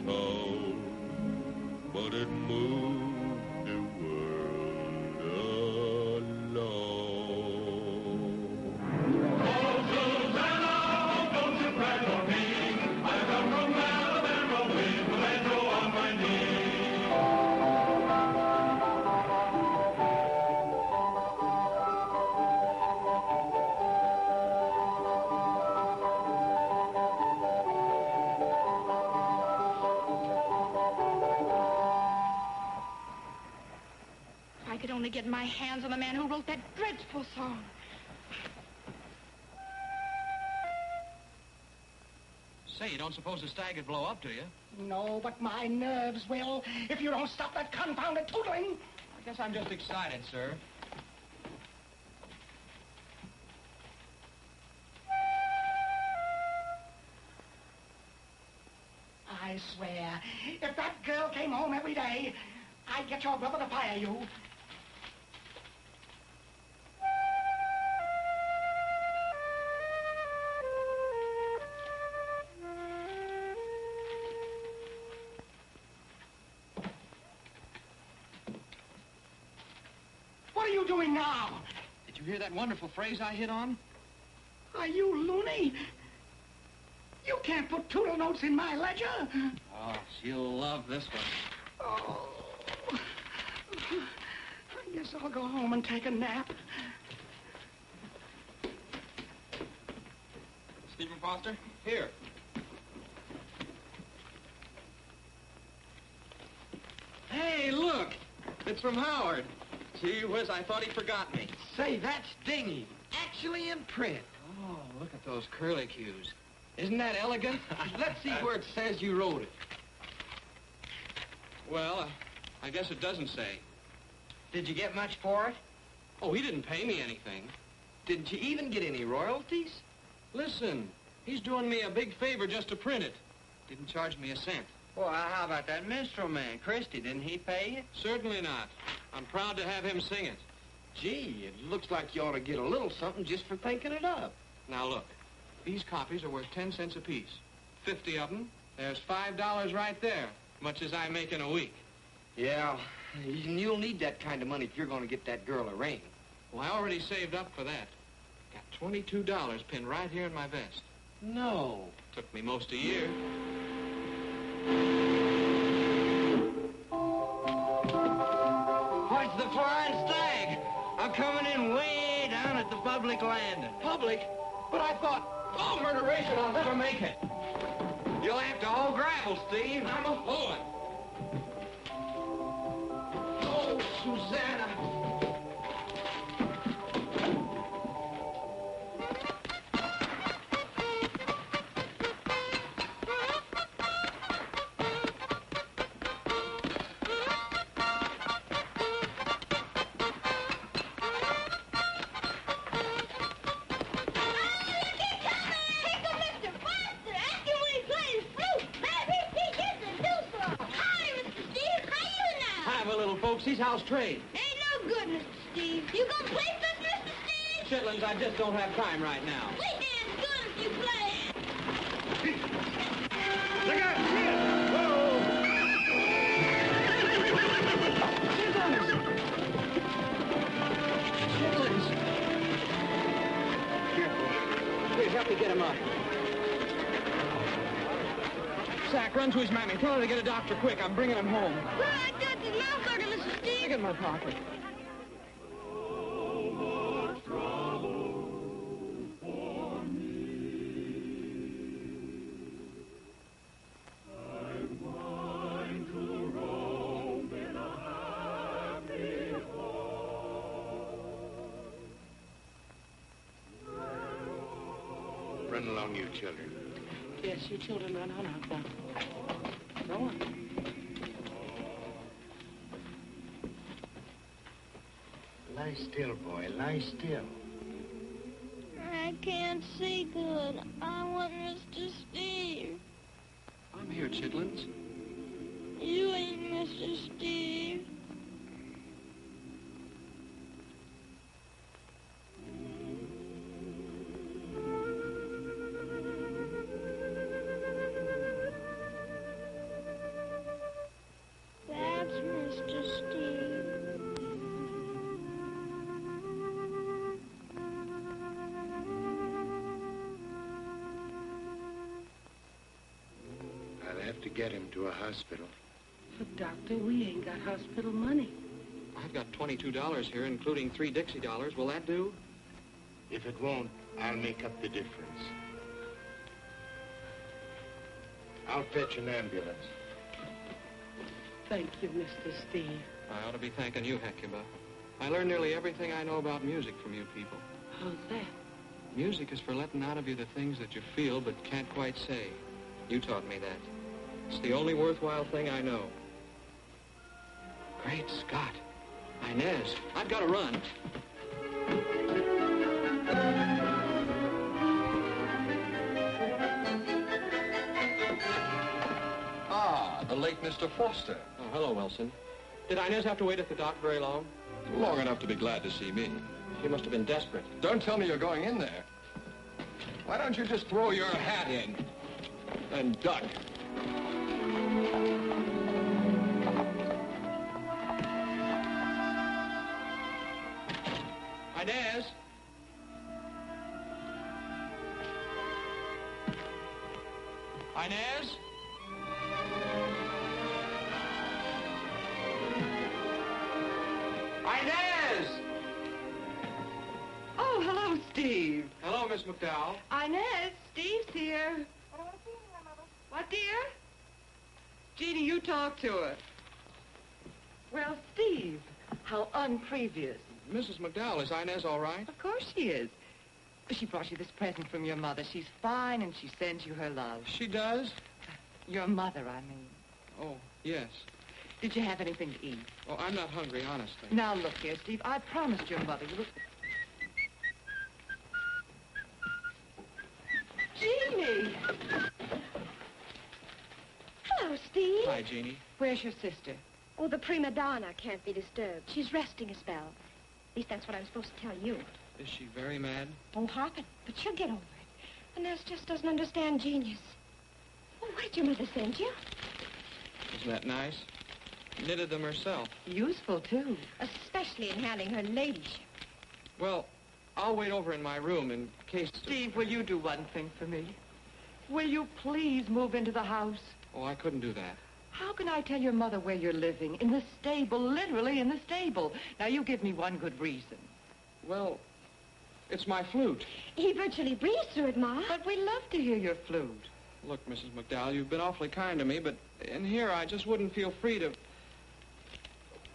town, but it moved the world along. Oh, Susanna, don't you cry for me. I come from Alabama with my banjo on my knee. If I could only get my hands on the man who wrote that dreadful song. Say, you don't suppose the stag would blow up, do you? No, but my nerves will, if you don't stop that confounded tootling. I guess I'm just excited, sir. I swear, if that girl came home every day, I'd get your brother to fire you. What are you doing now? Did you hear that wonderful phrase I hit on? Are you loony? You can't put tootle notes in my ledger. Oh, she'll love this one. Oh. I guess I'll go home and take a nap. Stephen Foster, here. Hey, look! It's from Howard. Gee whiz, I thought he forgot me. Say, that's dingy. Actually in print. Oh, look at those curlicues. Isn't that elegant? Let's see where it says you wrote it. Well, I guess it doesn't say. Did you get much for it? Oh, he didn't pay me anything. Didn't you even get any royalties? Listen, he's doing me a big favor just to print it. Didn't charge me a cent. Well, how about that minstrel man, Christie? Didn't he pay you? Certainly not. I'm proud to have him sing it. Gee, it looks like you ought to get a little something just for thinking it up. Now, look. These copies are worth 10 cents apiece. 50 of them, there's $5 right there, much as I make in a week. Yeah, you'll need that kind of money if you're going to get that girl a ring. Well, I already saved up for that. Got $22 pinned right here in my vest. No. Took me most a year. What's the flying stag? I'm coming in way down at the public landing. Public? But I thought, oh, murderation, I'll never make it. You'll have to haul gravel, Steve. I'm a poet. Oh, Susanna. How's trade? Ain't no good, Mr. Steve. You gonna play for us, Mr. Steve? Chitlins, I just don't have time right now. We damn good if you play. Look out! Here! Whoa! Chitlins! Careful. Here, help me get him up. Sack, run to his mammy. Tell her to get a doctor quick. I'm bringing him home. I got the mouth organ, Mr. Steve. Stick it in my pocket. Run along, you children. Yes, you children run on out now. Go on. Lie still, boy. Lie still. I can't see good. I want Mr. Steve. I'm here, Chitlins. You ain't Mr. Steve. to get him to a hospital. But, Doctor, we ain't got hospital money. I've got $22 here, including 3 Dixie dollars. Will that do? If it won't, I'll make up the difference. I'll fetch an ambulance. Thank you, Mr. Steve. I ought to be thanking you, Hecuba. I learned nearly everything I know about music from you people. How's that? Music is for letting out of you the things that you feel but can't quite say. You taught me that. It's the only worthwhile thing I know. Great Scott. Inez, I've got to run. Ah, the late Mr. Foster. Oh, hello, Wilson. Did Inez have to wait at the dock very long? Long enough to be glad to see me. She must have been desperate. Don't tell me you're going in there. Why don't you just throw your hat in and duck? Inez? Inez? Inez! Oh, hello, Steve. Hello, Miss McDowell. Inez, Steve's here. What, dear? Jeannie, you talk to her. Well, Steve, how unprevious. Mrs. McDowell, is Inez all right? Of course she is. She brought you this present from your mother. She's fine, and she sends you her love. She does? Your mother, I mean. Oh, yes. Did you have anything to eat? Oh, I'm not hungry, honestly. Now, look here, Steve. I promised your mother you would... Jeannie! Hello, Steve. Hi, Jeannie. Where's your sister? Oh, the prima donna can't be disturbed. She's resting a spell. At least that's what I was supposed to tell you. Is she very mad? Oh, Harkin, but she'll get over it. Inez just doesn't understand genius. Oh, what did your mother send you? Isn't that nice? Knitted them herself. Useful, too. Especially in handling her ladyship. Well, I'll wait over in my room in case... Steve, will you do one thing for me? Will you please move into the house? Oh, I couldn't do that. How can I tell your mother where you're living? In the stable, literally in the stable. Now, you give me one good reason. Well, it's my flute. He virtually breathes through it, Ma. But we love to hear your flute. Look, Mrs. McDowell, you've been awfully kind to me, but in here I just wouldn't feel free to...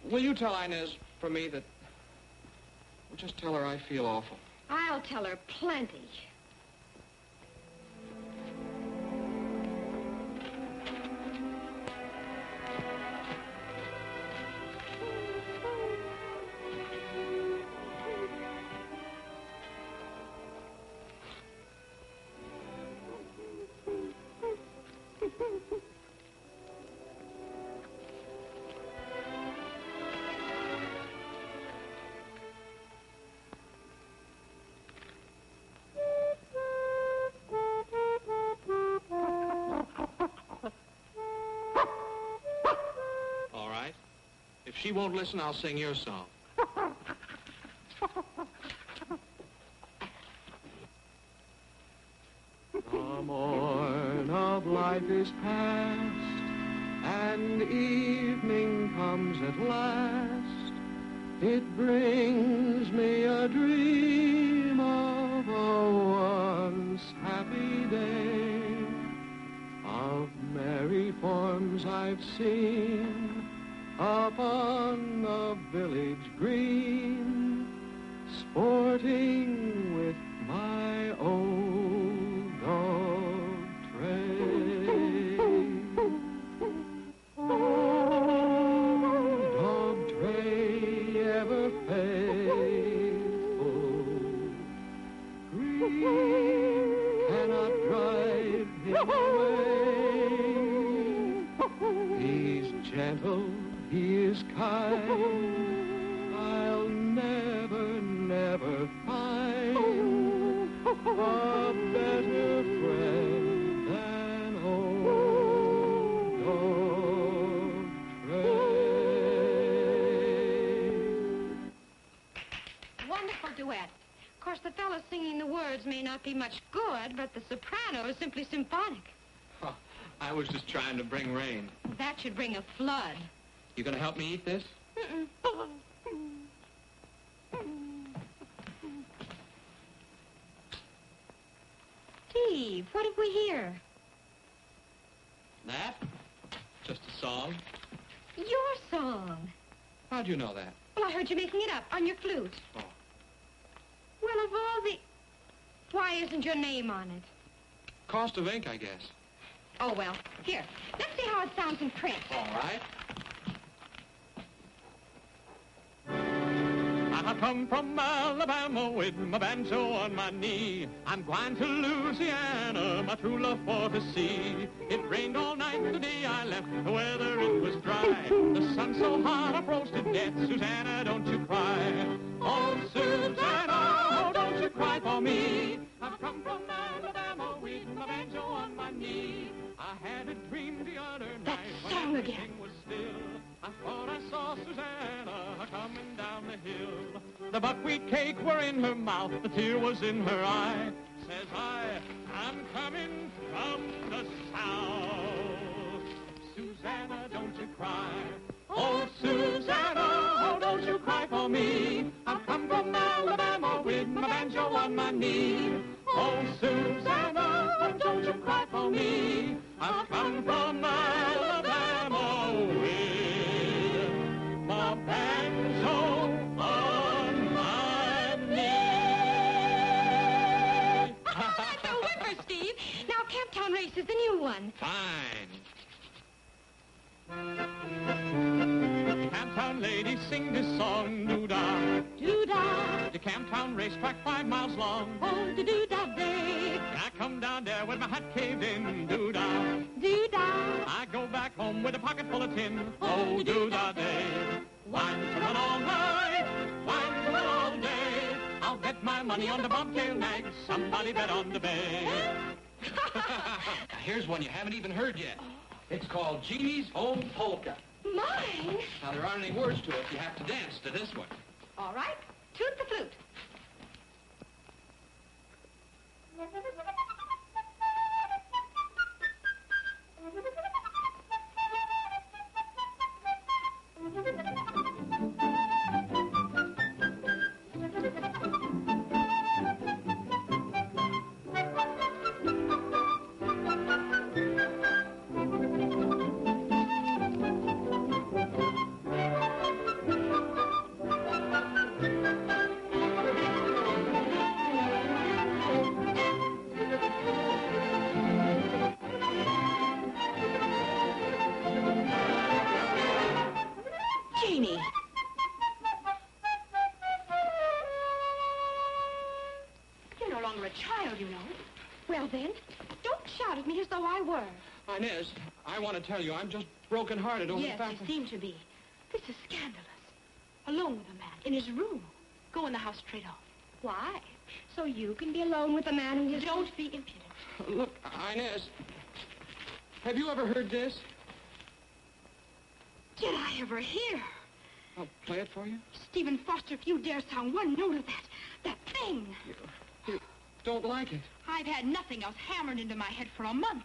Will you tell Inez for me that... Well, just tell her I feel awful. I'll tell her plenty. If she won't listen, I'll sing your song. The morn of life is past, and evening comes at last. It brings me a dream of a once happy day, of merry forms I've seen upon the village green, sporting with my old dog Tray. Old dog Tray, ever faithful, grief cannot drive him away. He's gentle, he is kind, I'll never, never find a better friend than old dog Tray. Wonderful duet. Of course, the fellow singing the words may not be much good, but the soprano is simply symphonic. Huh. I was just trying to bring rain. That should bring a flood. You gonna help me eat this? Mm-mm. Steve, what did we hear? That? Just a song. Your song. How'd you know that? Well, I heard you making it up on your flute. Oh. Well, of all the... Why isn't your name on it? Cost of ink, I guess. Oh, well, here. Let's see how it sounds in print. All right. I come from Alabama with my banjo on my knee. I'm going to Louisiana, my true love for to see. It rained all night the day I left, the weather it was dry. The sun so hot I froze to death. Susanna, don't you cry. Oh, Susanna, oh, don't you cry for me. I've come from Alabama with my banjo on my knee. I had a dream the other That night when song again. everything was still. I thought I saw Susanna coming down the hill. The buckwheat cake were in her mouth, the tear was in her eye. Says I, I'm coming from the south. Susanna, don't you cry. Oh, Susanna, oh, don't you cry for me. I've come from Alabama with my banjo on my knee. Oh, Susanna, oh, don't you cry for me. I've come from Alabama with my banjo on my knee. That's a whipper, Steve. Now, Camptown Race is the new one. Fine. Camptown ladies sing this song, doo-dah. Doo-dah, The Camptown racetrack 5 miles long. oh, doo-dah day. I come down there with my hat caved in, doo-dah. Doo-dah, I go back home with a pocket full of tin. Oh, doo-dah day. Wine to run all night, wine to run all day. I'll bet my money on the bobtail nag. Somebody bet on the bay. Now, here's one you haven't even heard yet. It's called Jeannie's Own Polka. mine. Now, there aren't any words to it. You have to dance to this one. All right, toot the flute. Jeannie. You're no longer a child, you know. Well, then, don't shout at me as though I were. Inez, I want to tell you, I'm just broken-hearted over the Yes, fact you that... seem to be. This is scandalous. Alone with a man, in his room. Go in the house straight off. Why? So you can be alone with a man in his... Don't be impudent. Look, Inez, have you ever heard this? Did I ever hear? I'll play it for you. Stephen Foster, if you dare sound one note of that thing. You don't like it. I've had nothing else hammered into my head for a month.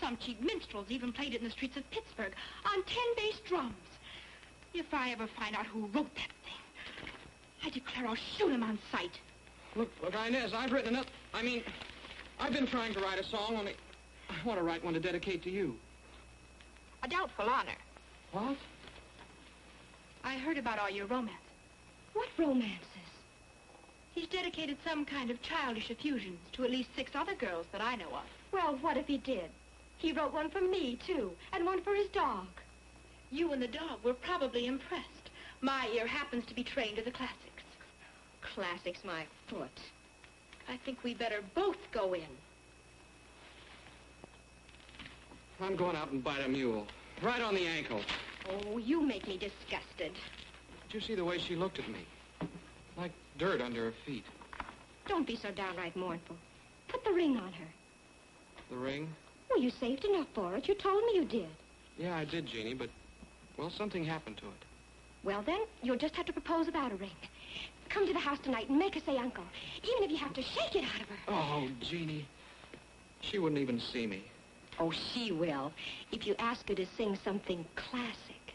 Some cheap minstrels even played it in the streets of Pittsburgh on 10-bass drums. If I ever find out who wrote that thing, I declare I'll shoot him on sight. Look, Inez, I've written enough. I mean, I've been trying to write a song, only I want to write one to dedicate to you. A doubtful honor. What? I heard about all your romance. What romances? He's dedicated some kind of childish effusions to at least 6 other girls that I know of. Well, what if he did? He wrote one for me, too, and one for his dog. You and the dog were probably impressed. My ear happens to be trained to the classics. Classics, my foot. I think we better both go in. I'm going out and bite a mule. Right on the ankle. Oh, you make me disgusted. Did you see the way she looked at me? Like dirt under her feet. Don't be so downright mournful. Put the ring on her. The ring? Well, you saved enough for it. You told me you did. Yeah, I did, Jeannie, but, well, something happened to it. Well, then, you'll just have to propose without a ring. Come to the house tonight and make her say uncle, even if you have to shake it out of her. Oh, Jeannie. She wouldn't even see me. Oh, she will, if you ask her to sing something classic.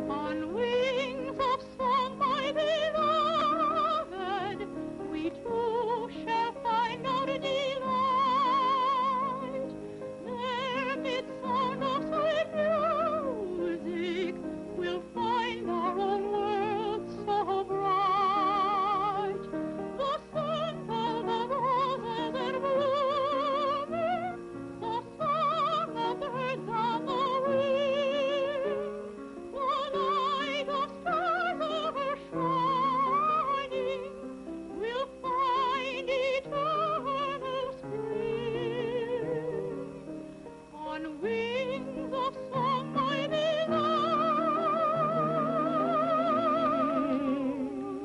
On wings of song, my beloved, we two shall find our delight. There, mid sound of sweet music, we'll find our own world so bright. The scent of the roses and blooming, the song of birds on the wing, the light of stars ever shining, we'll find eternal spring. On wings of song, my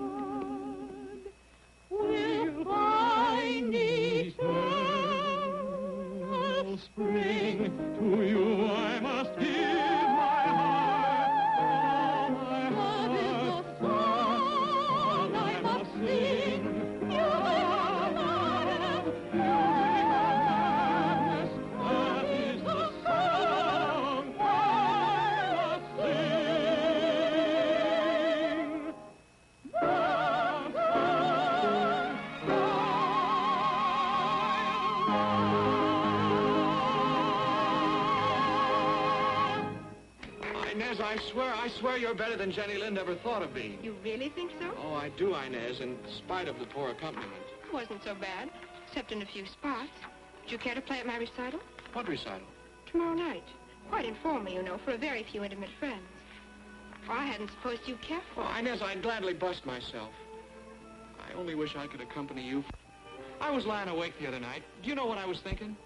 beloved, we'll find eternal spring. To you I must give my heart. Love is the song I must sing. You are love, music of madness. That is the song I must sing. The Inez, I swear you're better than Jenny Lind ever thought of being. You really think so? Oh, I do, Inez, in spite of the poor accompaniment. It wasn't so bad, except in a few spots. Would you care to play at my recital? What recital? Tomorrow night. Quite informal, you know, for a very few intimate friends. Oh, I hadn't supposed you'd care for Oh, it. Inez, I'd gladly bust myself. I only wish I could accompany you. I was lying awake the other night. Do you know what I was thinking?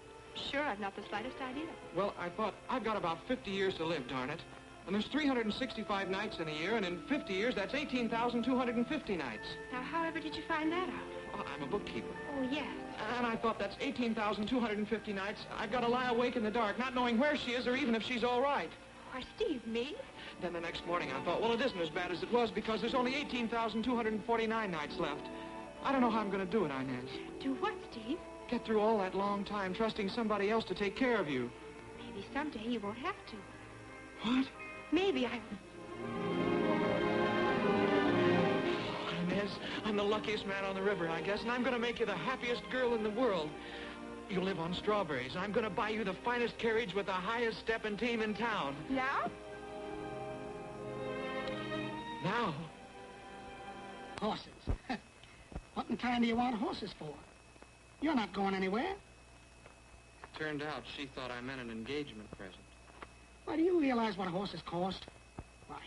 Sure, I've not the slightest idea. Well, I thought, I've got about 50 years to live, darn it. And there's 365 nights in a year, and in 50 years, that's 18,250 nights. Now, however did you find that out? Well, I'm a bookkeeper. Oh, yes. And I thought that's 18,250 nights. I've got to lie awake in the dark, not knowing where she is or even if she's all right. Why, Steve, me? Then the next morning I thought, well, it isn't as bad as it was because there's only 18,249 nights left. I don't know how I'm going to do it, Inez. Do what, Steve? Get through all that long time trusting somebody else to take care of you. Maybe someday you won't have to. What? Maybe I... Inez, I'm the luckiest man on the river, I guess, and I'm going to make you the happiest girl in the world. You live on strawberries. I'm going to buy you the finest carriage with the highest stepping team in town. Now? Now? Horses. What in time do you want horses for? You're not going anywhere. Turned out she thought I meant an engagement present. Why, do you realize what horses cost? Why,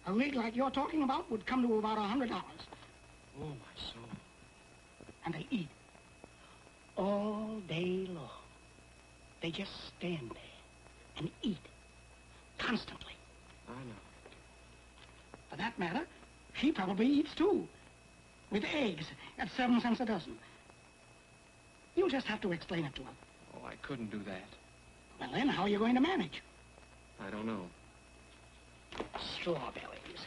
a rig like you're talking about would come to about $100. Oh, my soul. And they eat all day long. They just stand there and eat constantly. I know. For that matter, she probably eats too, with eggs at 7 cents a dozen. You'll just have to explain it to her. Oh, I couldn't do that. Well, then, how are you going to manage? I don't know. Strawberries.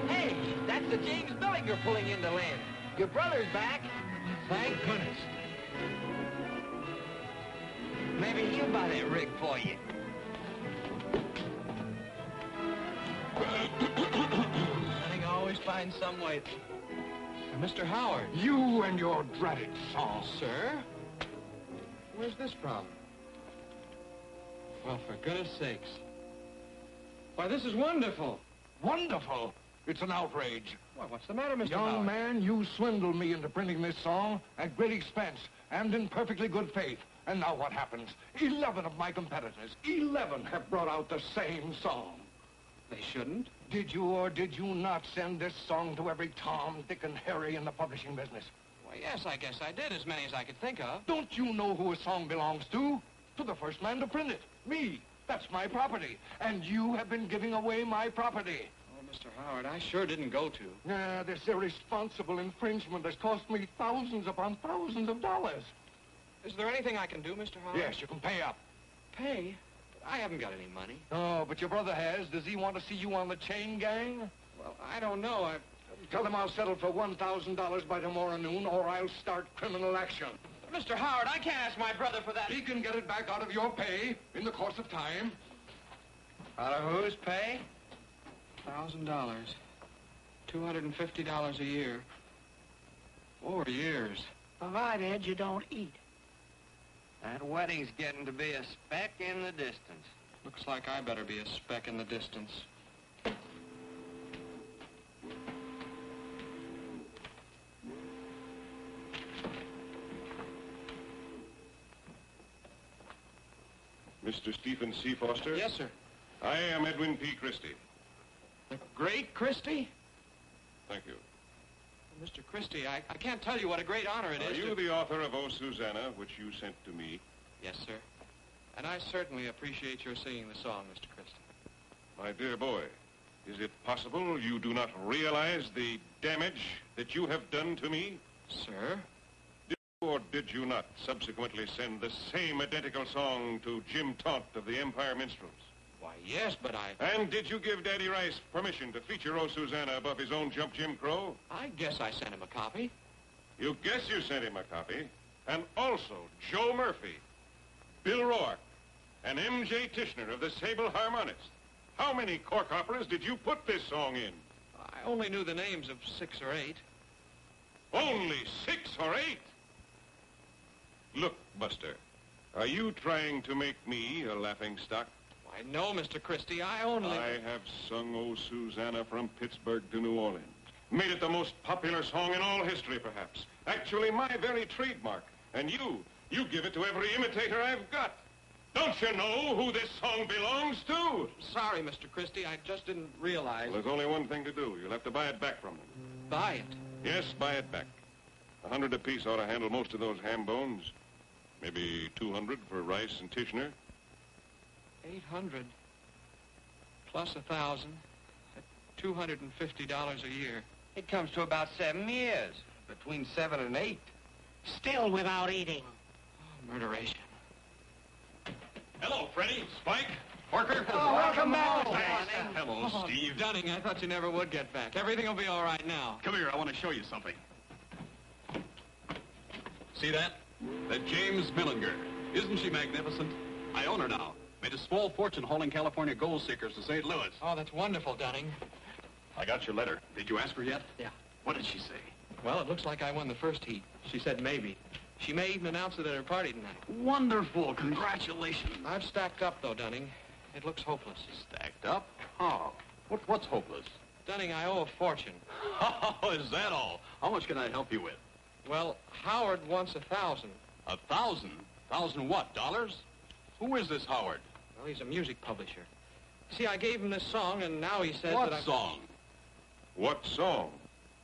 Hey, that's the James Billinger pulling into land. Your brother's back. Thank goodness. Maybe he'll buy that rig for you. I think I always find some way. Mr. Howard. You and your dratted song. Sir? Where's this from? Well, for goodness sakes. Why, this is wonderful. Wonderful. It's an outrage. Well, what's the matter, Mr. Young Howard? man, you swindled me into printing this song at great expense and in perfectly good faith. And now what happens? 11 of my competitors, 11 have brought out the same song. They shouldn't. Did you or did you not send this song to every Tom, Dick, and Harry in the publishing business? Well, yes, I guess I did, as many as I could think of. Don't you know who a song belongs to? To the first man to print it, me. That's my property. And you have been giving away my property. Oh, Mr. Howard, I sure didn't go to. This irresponsible infringement has cost me thousands upon thousands of dollars. Is there anything I can do, Mr. Howard? Yes, you can pay up. Pay? But I haven't got any money. Oh, but your brother has. Does he want to see you on the chain gang? Well, I don't know. Tell him I'll settle for $1,000 by tomorrow noon, or I'll start criminal action. Mr. Howard, I can't ask my brother for that. He can get it back out of your pay in the course of time. Out of whose pay? $1,000. $250 a year. 4 years. Provided you don't eat. That wedding's getting to be a speck in the distance. Looks like I better be a speck in the distance. Mr. Stephen C. Foster? Yes, sir. I am Edwin P. Christie. The great Christie? Thank you. Mr. Christie, I can't tell you what a great honor it is. Are you the author of Oh, Susanna, which you sent to me? Yes, sir. And I certainly appreciate your singing the song, Mr. Christie. My dear boy, is it possible you do not realize the damage that you have done to me? Sir? Did you or did you not subsequently send the same identical song to Jim Taunt of the Empire Minstrels? Why, yes, but I... And did you give Daddy Rice permission to feature Oh, Susanna above his own Jump Jim Crow? I guess I sent him a copy. You guess you sent him a copy. And also Joe Murphy, Bill Rourke, and M.J. Tishner of the Sable Harmonists. How many cork operas did you put this song in? I only knew the names of 6 or 8. Only 6 or 8? Look, Buster, are you trying to make me a laughingstock? Why, no, Mr. Christie, I only... I have sung Oh, Susanna from Pittsburgh to New Orleans. Made it the most popular song in all history, perhaps. Actually, my very trademark. And you give it to every imitator I've got. Don't you know who this song belongs to? Sorry, Mr. Christie, I just didn't realize... Well, there's only one thing to do. You'll have to buy it back from them. Buy it? Yes, buy it back. 100 apiece ought to handle most of those ham bones. Maybe 200 for Rice and Tishner. 800 plus 1,000 at $250 a year. It comes to about 7 years. Between 7 and 8. Still without eating. Oh, murderation. Hello, Freddie, Spike, Parker. Oh, welcome back, Mr. Hello, Steve. Dunning, I thought you never would get back. Everything will be all right now. Come here, I want to show you something. See that? That James Millinger. Isn't she magnificent? I own her now. Made a small fortune hauling California gold seekers to St. Louis. Oh, that's wonderful, Dunning. I got your letter. Did you ask her yet? Yeah. What did she say? Well, it looks like I won the first heat. She said maybe. She may even announce it at her party tonight. Wonderful. Congratulations. I've stacked up, though, Dunning. It looks hopeless. Stacked up? How? What's hopeless? Dunning, I owe a fortune. Oh, is that all? How much can I help you with? Well, Howard wants 1,000. 1,000? 1,000 what, dollars? Who is this Howard? Well, he's a music publisher. See, I gave him this song, and now he says What that song? What song?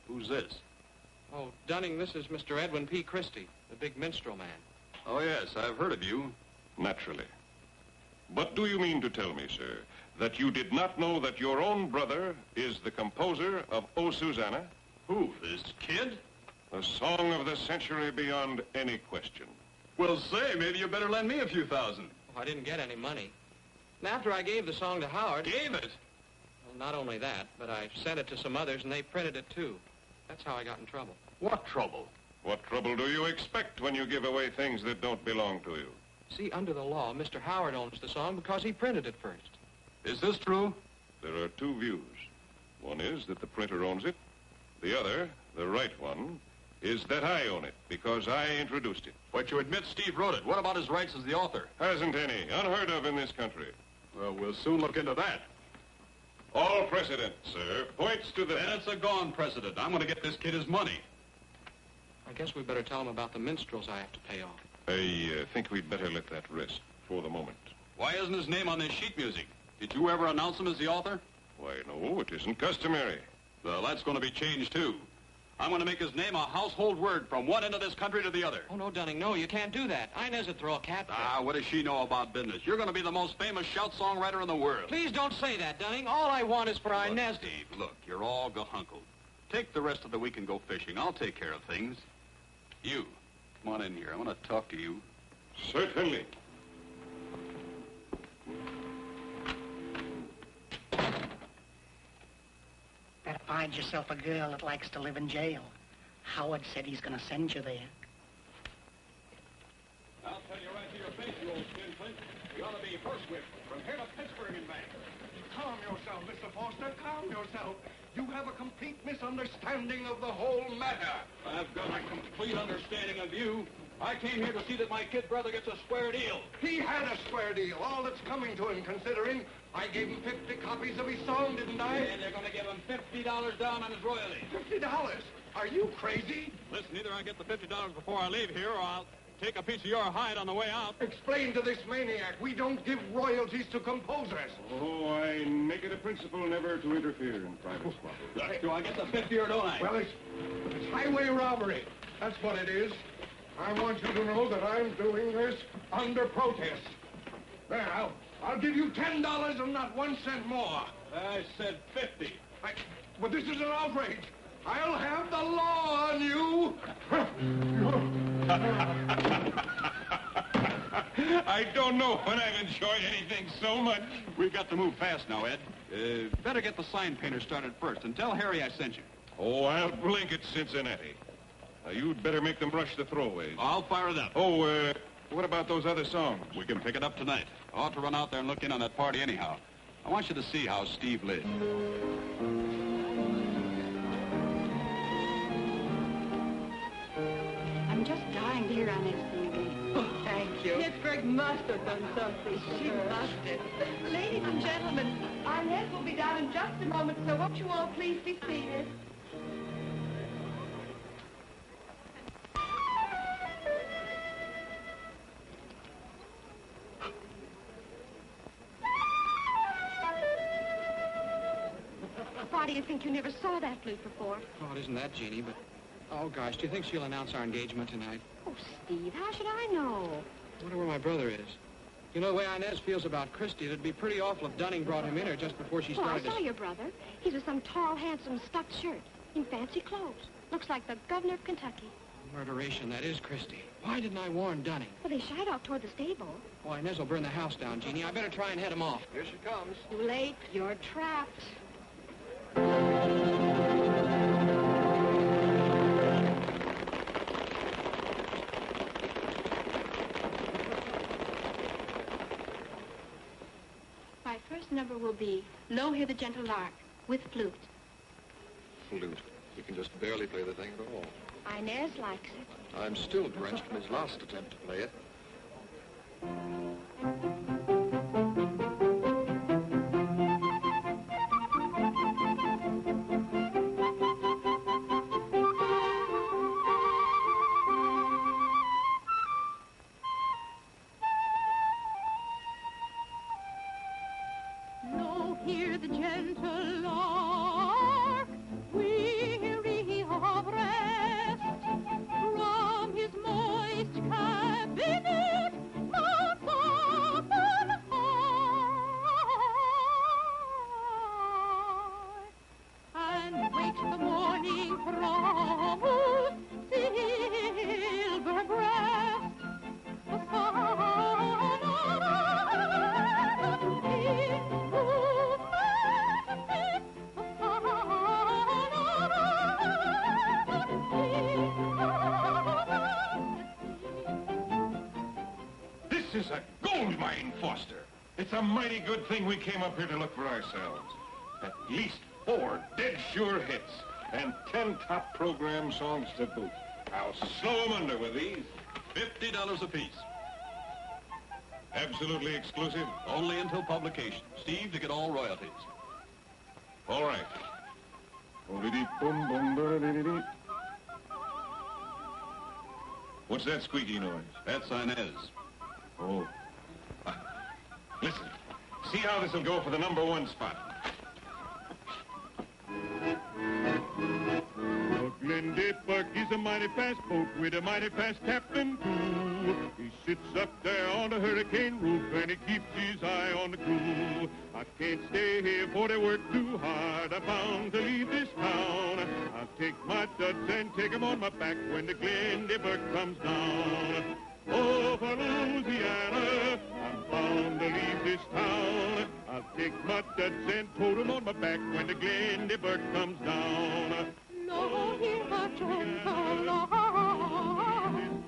Who's this? Oh, Dunning, this is Mr. Edwin P. Christie, the big minstrel man. Oh, yes, I've heard of you. Naturally. But do you mean to tell me, sir, that you did not know that your own brother is the composer of Oh, Susanna? Who, this kid? A song of the century beyond any question. Well, say, maybe you better lend me a few thousand. Oh, I didn't get any money. And after I gave the song to Howard... Gave it? Well, not only that, but I sent it to some others, and they printed it, too. That's how I got in trouble. What trouble? What trouble do you expect when you give away things that don't belong to you? See, under the law, Mr. Howard owns the song because he printed it first. Is this true? There are two views. One is that the printer owns it. The other, the right one, is that I own it because I introduced it. But you admit Steve wrote it. What about his rights as the author? Hasn't any. Unheard of in this country. Well, we'll soon look into that. All precedent, sir, points to the... Then it's a gone precedent. I'm going to get this kid his money. I guess we better tell him about the minstrels I have to pay off. I think we'd better let that rest for the moment. Why isn't his name on this sheet music? Did you ever announce him as the author? Why, no, it isn't customary. Well, that's going to be changed, too. I'm going to make his name a household word from one end of this country to the other. Oh, no, Dunning, no, you can't do that. Inez would throw a cat fit. Ah, what does she know about business? You're going to be the most famous shout songwriter in the world. Please don't say that, Dunning. All I want is for Inez to... Steve, look, you're all gahunkled. Take the rest of the week and go fishing. I'll take care of things. You, come on in here. I want to talk to you. Certainly. Better find yourself a girl that likes to live in jail. Howard said he's going to send you there. with, from here to Pittsburgh and back. Calm yourself, Mr. Foster, calm yourself. You have a complete misunderstanding of the whole matter. I've got a complete understanding of you. I came here to see that my kid brother gets a square deal. He had a square deal, all that's coming to him, considering I gave him 50 copies of his song, didn't I? And they're going to give him $50 down on his royalties. $50? Are you crazy? Listen, either I get the $50 before I leave here, or I'll take a piece of your hide on the way out. Explain to this maniac, we don't give royalties to composers. Oh, I make it a principle never to interfere in private squabbles. Do I get the 50 or don't I? Well, it's highway robbery. That's what it is. I want you to know that I'm doing this under protest. There, I'll give you $10 and not 1 cent more. I said 50. But this is an outrage. I'll have the law on you. I don't know when I've enjoyed anything so much. We've got to move fast now, Ed. Better get the sign painter started first, and tell Harry I sent you. Oh, I'll blink at Cincinnati. Now, you'd better make them rush the throwaways. I'll fire it up. Oh, what about those other songs? We can pick it up tonight. I ought to run out there and look in on that party anyhow. I want you to see how Steve lived. I'm just dying to hear Inez sing again. Thank you. Pittsburgh must have done something. She must have. Ladies and gentlemen, Inez will be down in just a moment, so won't you all please be seated? Why do you think you never saw that flute before? Oh, it isn't that, Jeannie, but... Oh, gosh, do you think she'll announce our engagement tonight? Oh, Steve, how should I know? I wonder where my brother is. You know, the way Inez feels about Christy, it'd be pretty awful if Dunning brought him in here just before she Well, I started saw your brother. He's with some tall, handsome, stuffed shirt in fancy clothes. Looks like the governor of Kentucky. Murderation, that is Christy. Why didn't I warn Dunning? Well, they shied off toward the stable. Oh, Inez will burn the house down, Jeannie. I better try and head him off. Here she comes. Too late. You're trapped. My first number will be Lo, Hear the Gentle Lark with flute. Flute. You can just barely play the thing at all. Inez likes it. I'm still drenched from his last attempt to play it. Lo, hear the gentle lark, weary of rest, from his moist cabinet mounts up on high, and wakes the morning from whose silver breast the This is a gold mine, Foster. It's a mighty good thing we came up here to look for ourselves. At least 4 dead sure hits and 10 top program songs to boot. I'll slow 'em under with these. $50 apiece. Absolutely exclusive? Only until publication. Steve to get all royalties. All right. Boom-boom-ba-da-dee-dee. What's that squeaky noise? That's Inez. Oh. Listen, see how this will go for the #1 spot. Glendy Buck is a mighty fast boat with a mighty fast captain, too. He sits up there on the hurricane roof and he keeps his eye on the crew. I can't stay here for they work too hard. I'm bound to leave this town. I'll take my duds and take 'em on my back when the Glendy Buck comes down. Oh, for Louisiana, I'm bound to leave this town. I'll take my duds and tote 'em on my back when the Glendy Buck comes down. Lo, hear the gentle lark,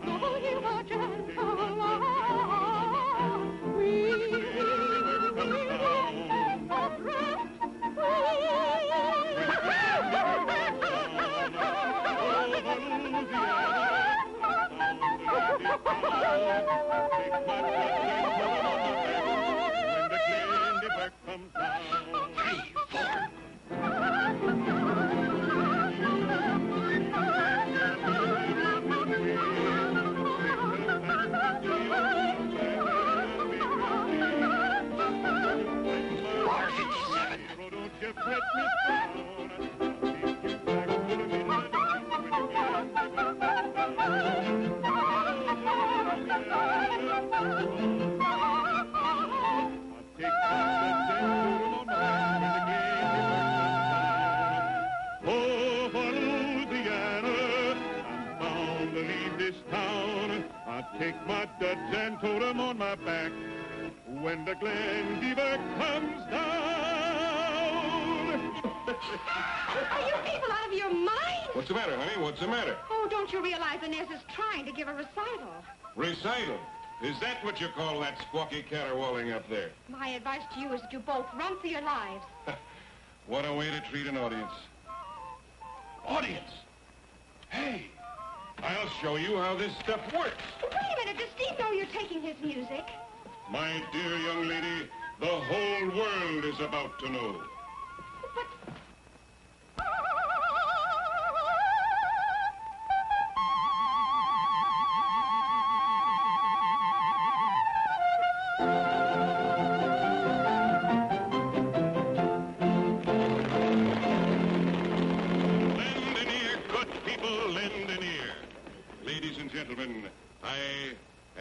lo, hear the gentle lark, weary When the Glendiver comes down. Are you people out of your mind? What's the matter, honey? What's the matter? Oh, don't you realize Inez is trying to give a recital? Recital? Is that what you call that squawky caterwauling up there? My advice to you is that you both run for your lives. What a way to treat an audience. Audience? Hey, I'll show you how this stuff works. Wait a minute, does Steve know you're taking his music? My dear young lady, the whole world is about to know. Gentlemen, I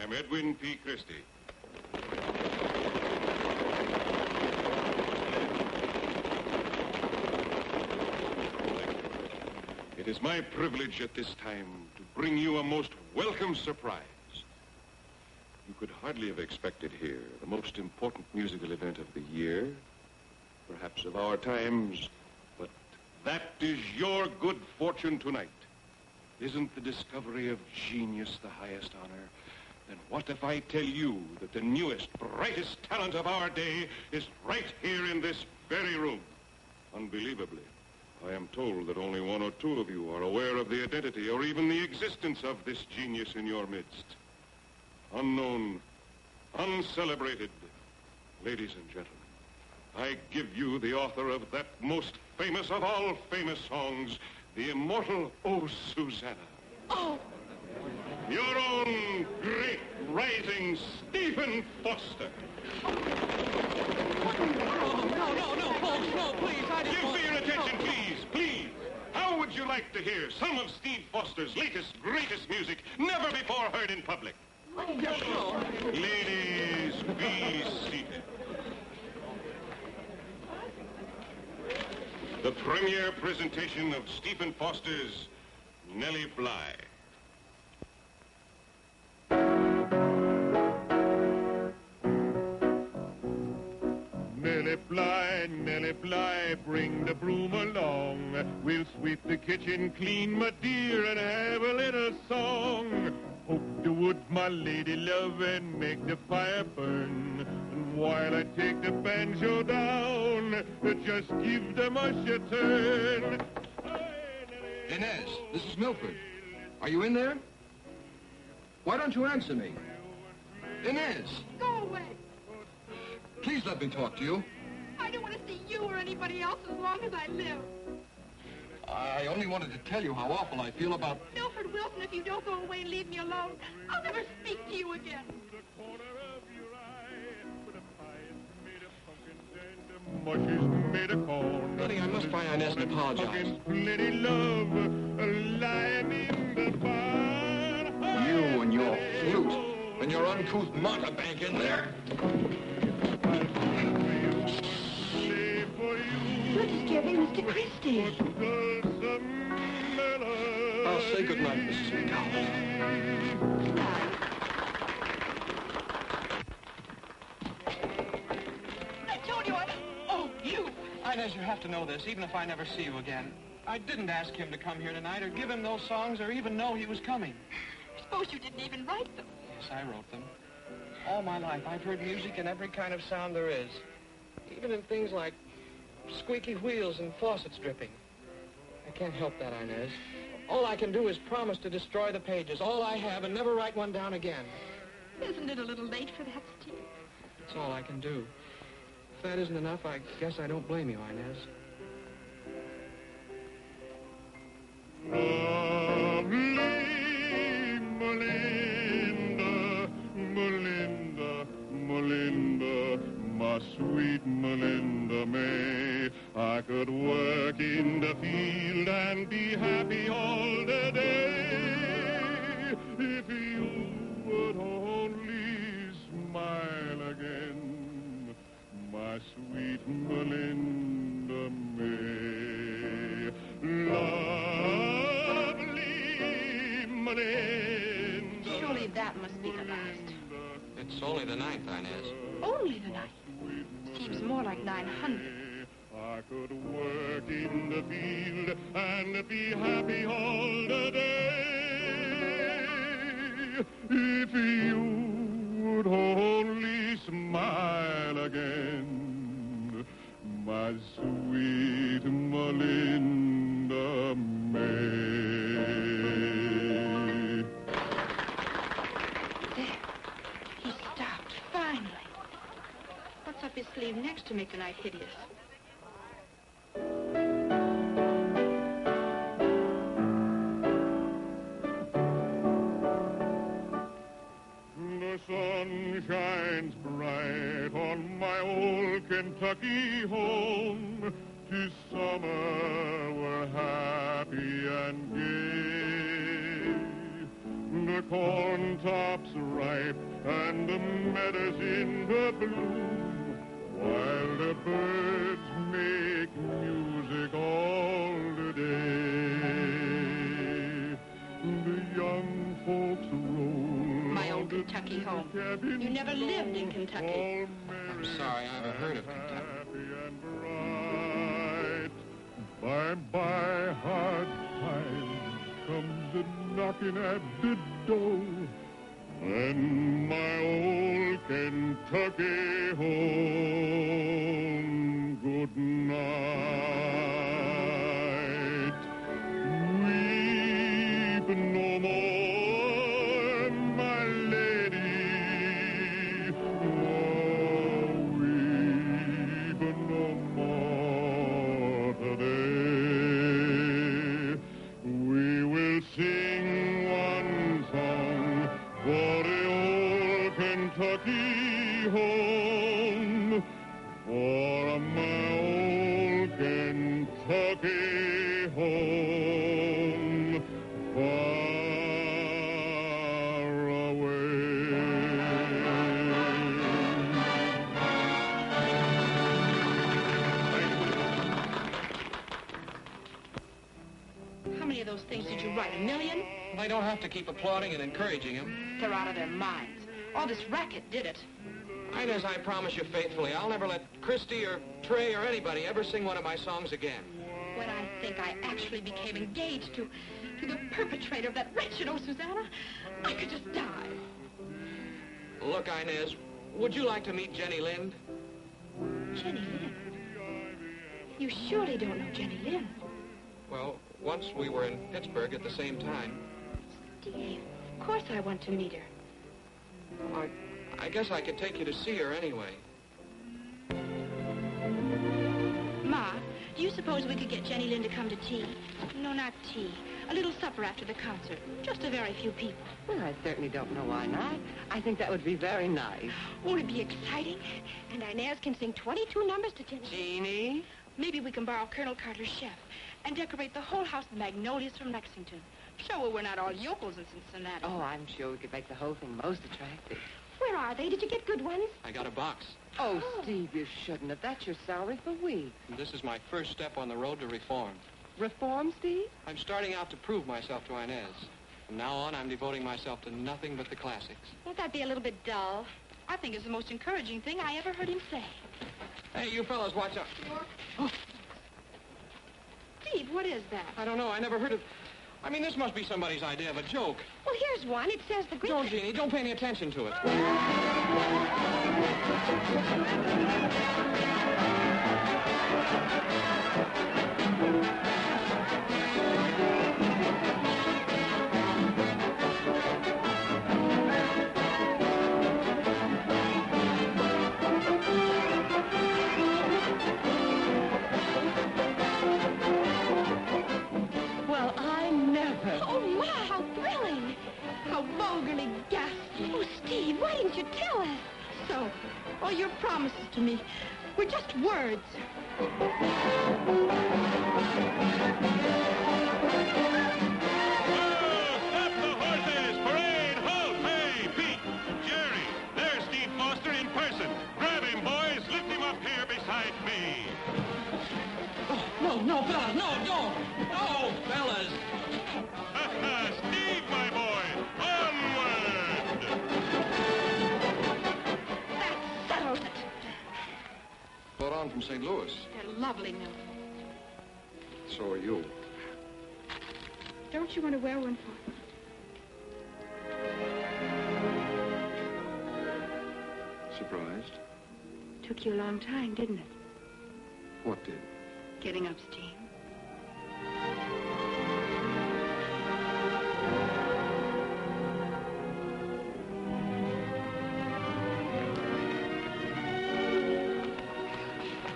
am Edwin P. Christie. It is my privilege at this time to bring you a most welcome surprise. You could hardly have expected here the most important musical event of the year, perhaps of our times, but that is your good fortune tonight. Isn't the discovery of genius the highest honor? Then what if I tell you that the newest, brightest talent of our day is right here in this very room? Unbelievably, I am told that only one or two of you are aware of the identity or even the existence of this genius in your midst. Unknown, uncelebrated, ladies and gentlemen, I give you the author of that most famous of all famous songs, the immortal Oh, Susanna. Oh! Your own great rising Stephen Foster. No, folks, no, please. Give me your attention, please. How would you like to hear some of Steve Foster's latest, greatest music never before heard in public? Ladies, be seated. The premiere presentation of Stephen Foster's Nellie Bly. Nellie Bly, bring the broom along. We'll sweep the kitchen clean, my dear, and have a little song. Poke the wood, my lady love, and make the fire burn. And while I take the banjo down, just give the mush a turn. Inez, this is Milford. Are you in there? Why don't you answer me? Inez! Go away. Please let me talk to you. I don't want to see you or anybody else as long as I live. I only wanted to tell you how awful I feel about... Milford Wilson, if you don't go away and leave me alone, I'll never speak to you again. Honey, I must find Inez and apologize. You and your flute and your uncouth mountebank in there. You're disturbing Mr. Christie. I'll say goodnight, Mrs. McCowan. I told you Oh, you! Inez, you have to know this, even if I never see you again. I didn't ask him to come here tonight or give him those songs or even know he was coming. Suppose you didn't even write them. Yes, I wrote them. All my life, I've heard music in every kind of sound there is. Even in things like squeaky wheels and faucets dripping. I can't help that, Inez. All I can do is promise to destroy the pages, all I have, and never write one down again. Isn't it a little late for that, Steve? That's all I can do. If that isn't enough, I guess I don't blame you, Inez. Melinda, my sweet Melinda May. I could work in the field and be happy all the day if you would only smile again, my sweet Melinda May. Lovely Melinda. Surely that must be the last. It's only the 9th, Inez. Only the 9th. Seems more like 900. I could work in the field and be happy all the day if you would only smile again, my sweet Melinda May. There. He stopped, finally. What's up his sleeve next to make the night hideous? The sun shines bright on my old Kentucky home. 'Tis summer, we're happy and gay. The corn tops ripe and the meadows in the bloom, while the birds make music all the day. The young folks roll. My old Kentucky home. You never lived in Kentucky. I'm sorry, I haven't heard of Kentucky. By hard times comes a knocking at the door, and my old Kentucky home, good night. Weep no more, my lady. Oh, weep no more today. We will sing one song for the old Kentucky home, for my old Kentucky home, far away. How many of those things did you write? 1 million? They don't have to keep applauding and encouraging him. They're out of their minds. All this racket did it. Inez, I promise you faithfully, I'll never let Christy or Trey or anybody ever sing one of my songs again. When I think I actually became engaged to the perpetrator of that wretched Susanna, I could just die. Look, Inez, would you like to meet Jenny Lind? Jenny Lind? You surely don't know Jenny Lind. Well, once we were in Pittsburgh at the same time. Steve, of course I want to meet her. Well, I guess I could take you to see her anyway. Ma, do you suppose we could get Jenny Lind to come to tea? No, not tea. A little supper after the concert. Just a very few people. Well, I certainly don't know why not. I think that would be very nice. Won't it be exciting? And Inez can sing 22 numbers to Jenny. Jeannie? Maybe we can borrow Colonel Carter's chef and decorate the whole house with magnolias from Lexington. Show her we're not all yokels in Cincinnati. Oh, I'm sure we could make the whole thing most attractive. Where are they? Did you get good ones? I got a box. Oh, Steve, you shouldn't have. That's your salary for weeks. And this is my first step on the road to reform. Reform, Steve? I'm starting out to prove myself to Inez. From now on, I'm devoting myself to nothing but the classics. Won't that be a little bit dull? I think it's the most encouraging thing I ever heard him say. Hey, you fellas, watch out. Oh. Steve, what is that? I don't know. I never heard of... I mean, this must be somebody's idea of a joke. Well, here's one. It says the great... Don't, Jeannie. Don't pay any attention to it. Well, I never... Oh, Ma, how thrilling. How vulgarly ghastly. Oh, Steve, why didn't you tell us? So, all your promises to me were just words. Stop the horses! Parade! Halt! Hey, Pete! Jerry! There's Steve Foster in person. Grab him, boys. Lift him up here beside me. Oh, no, fellas. No, don't. No, fellas. Steve, my boy! Onward! Brought on from St. Louis. They're lovely, Milton. So are you. Don't you want to wear one for me? Surprised? Took you a long time, didn't it? What did? Getting up steam.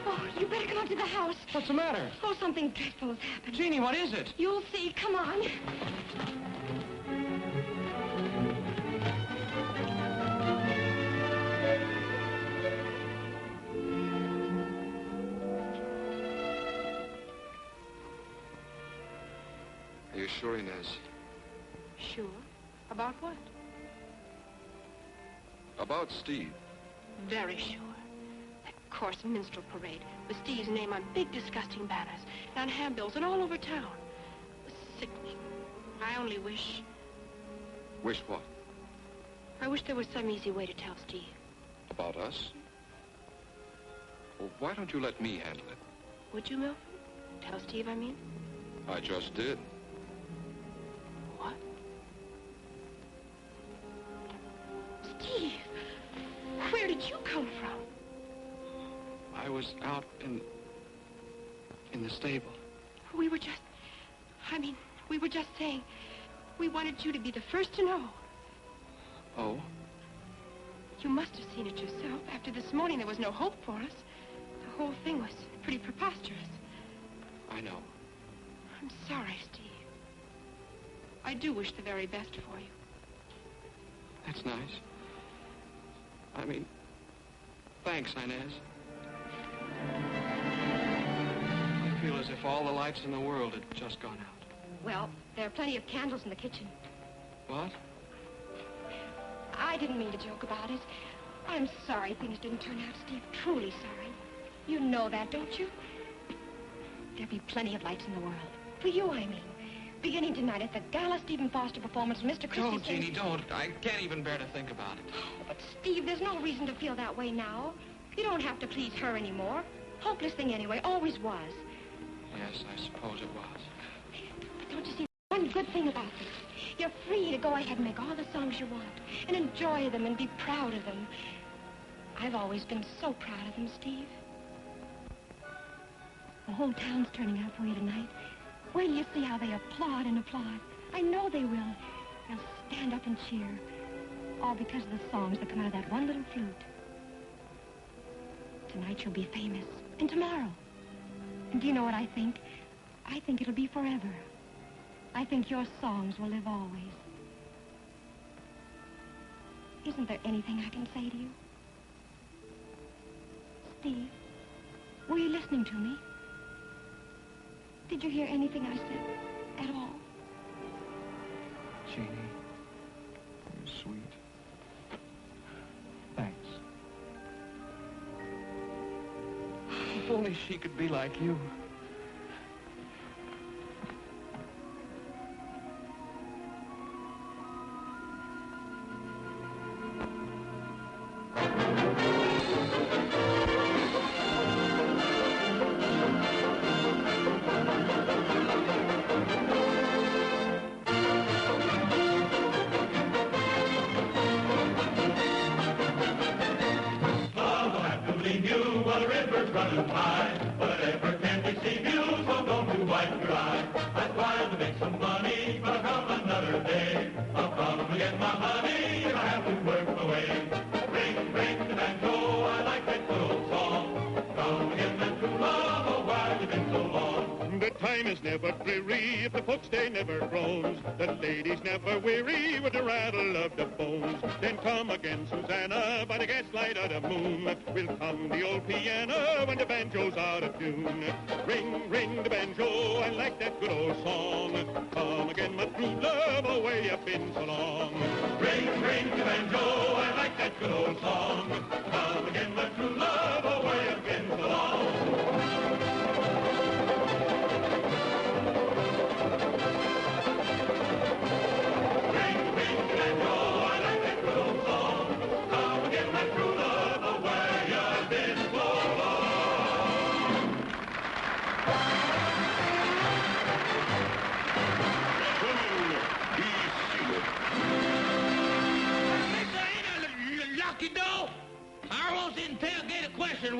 Oh, you better come up to the house. What's the matter? Oh, something dreadful has happened. Jeannie, what is it? You'll see. Come on. Are you sure, Inez? Sure. About what? About Steve. Very sure. That coarse minstrel parade with Steve's name on big, disgusting banners, and on handbills and all over town. Sickening. I only wish... Wish what? I wish there was some easy way to tell Steve. About us? Well, why don't you let me handle it? Would you, Milton? Tell Steve, I mean? I just did. What? Steve! Where did you come from? I was out in the stable. We were just saying, we wanted you to be the first to know. Oh? You must have seen it yourself. After this morning, there was no hope for us. The whole thing was pretty preposterous. I know. I'm sorry, Steve. I do wish the very best for you. That's nice. I mean, thanks, Inez. I feel as if all the lights in the world had just gone out. Well, there are plenty of candles in the kitchen. What? I didn't mean to joke about it. I'm sorry things didn't turn out, Steve. Truly sorry. You know that, don't you? There'll be plenty of lights in the world. For you, I mean. Beginning tonight at the gala Stephen Foster performance, Mr. Christie... Don't, Jeannie, don't. I can't even bear to think about it. Oh, but, Steve, there's no reason to feel that way now. You don't have to please her anymore. Hopeless thing anyway, always was. Yes, I suppose it was. Don't you see one good thing about this? You're free to go ahead and make all the songs you want and enjoy them and be proud of them. I've always been so proud of them, Steve. The whole town's turning out for you tonight. Wait till you see how they applaud and applaud. I know they will. They'll stand up and cheer. All because of the songs that come out of that one little flute. Tonight you'll be famous. And tomorrow. And do you know what I think? I think it'll be forever. I think your songs will live always. Isn't there anything I can say to you? Steve, were you listening to me? Did you hear anything I said at all? Jeannie, you're sweet. Thanks. If only she could be like you. Will come the old piano when the banjo's out of tune. Ring, ring the banjo, I like that good old song. Come again, my true love, oh, where you've been so long. Ring, ring the banjo, I like that good old song. Come again, my true love, oh, where you've been so long.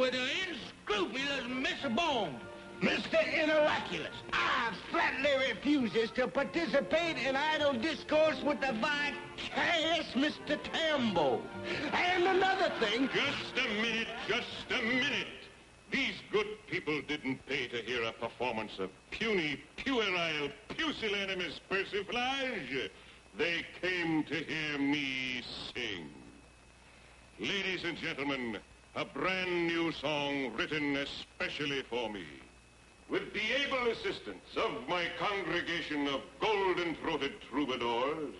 with the unscrupulous Mr. Bone. Mr. Interloculus, I flatly refuses to participate in idle discourse with the vicarious Mr. Tambo. And another thing... Just a minute. These good people didn't pay to hear a performance of puny, puerile, pusillanimous persiflage. They came to hear me sing. Ladies and gentlemen, a brand new song written especially for me. With the able assistance of my congregation of golden-throated troubadours,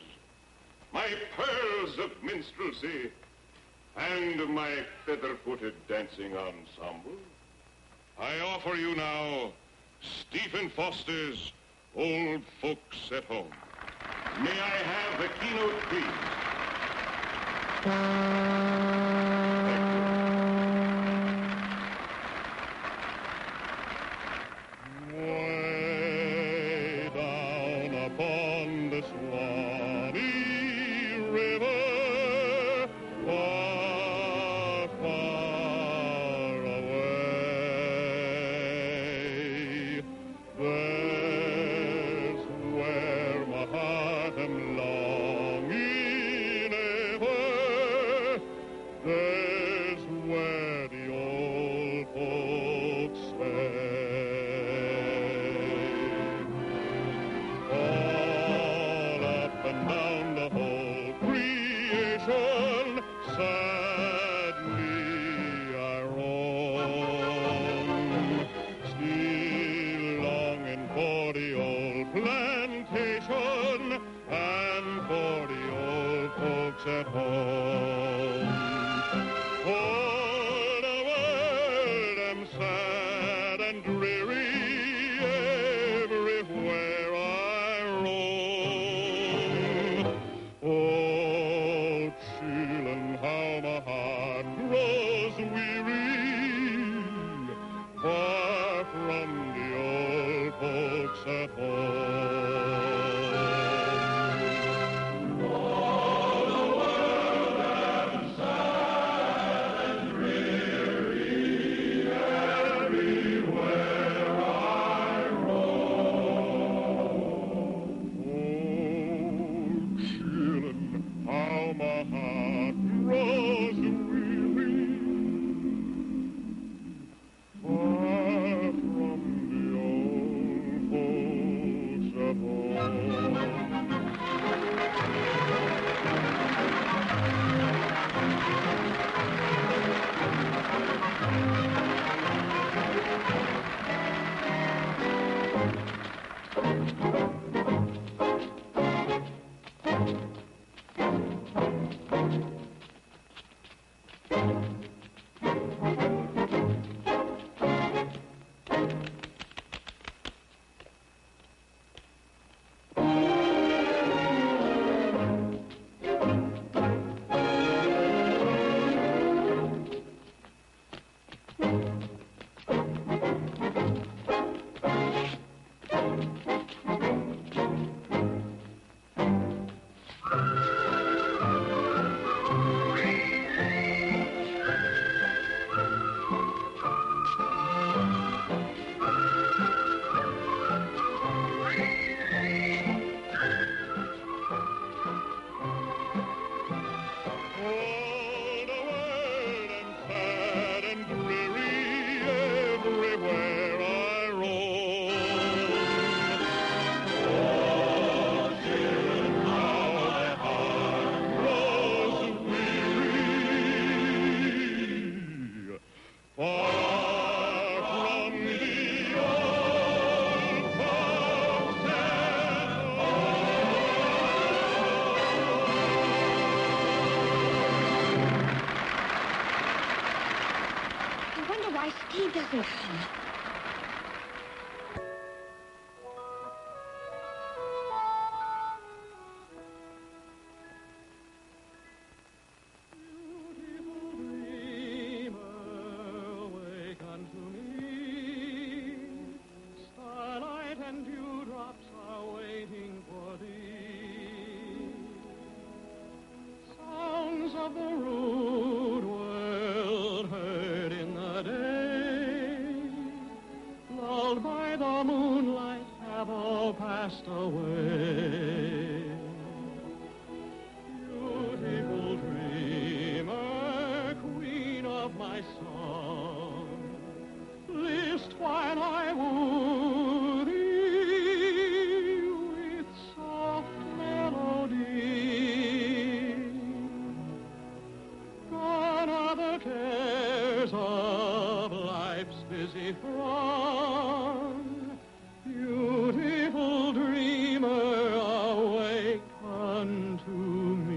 my pearls of minstrelsy, and my feather-footed dancing ensemble, I offer you now Stephen Foster's Old Folks at Home. May I have the keynote, please? Way down upon the Swanee River, far, far away, there's where my heart am longing ever. There's where the old folks stay. All up and down the whole creation, sadly I roam, still longing for the old plantation and for the old folks at home. For the world am sad and dreary everywhere I roam. Oh, children, how my heart grows weary, far from the old folks at home. How my heart grows weary, far from the old folks at Steve doesn't come. Of the rude world heard in the day. the moonlight have all passed away. Beautiful dreamer, queen of my song, list while I woo thee with soft melody. Gone are the cares of life's busy throng. Beautiful dreamer, awake unto me.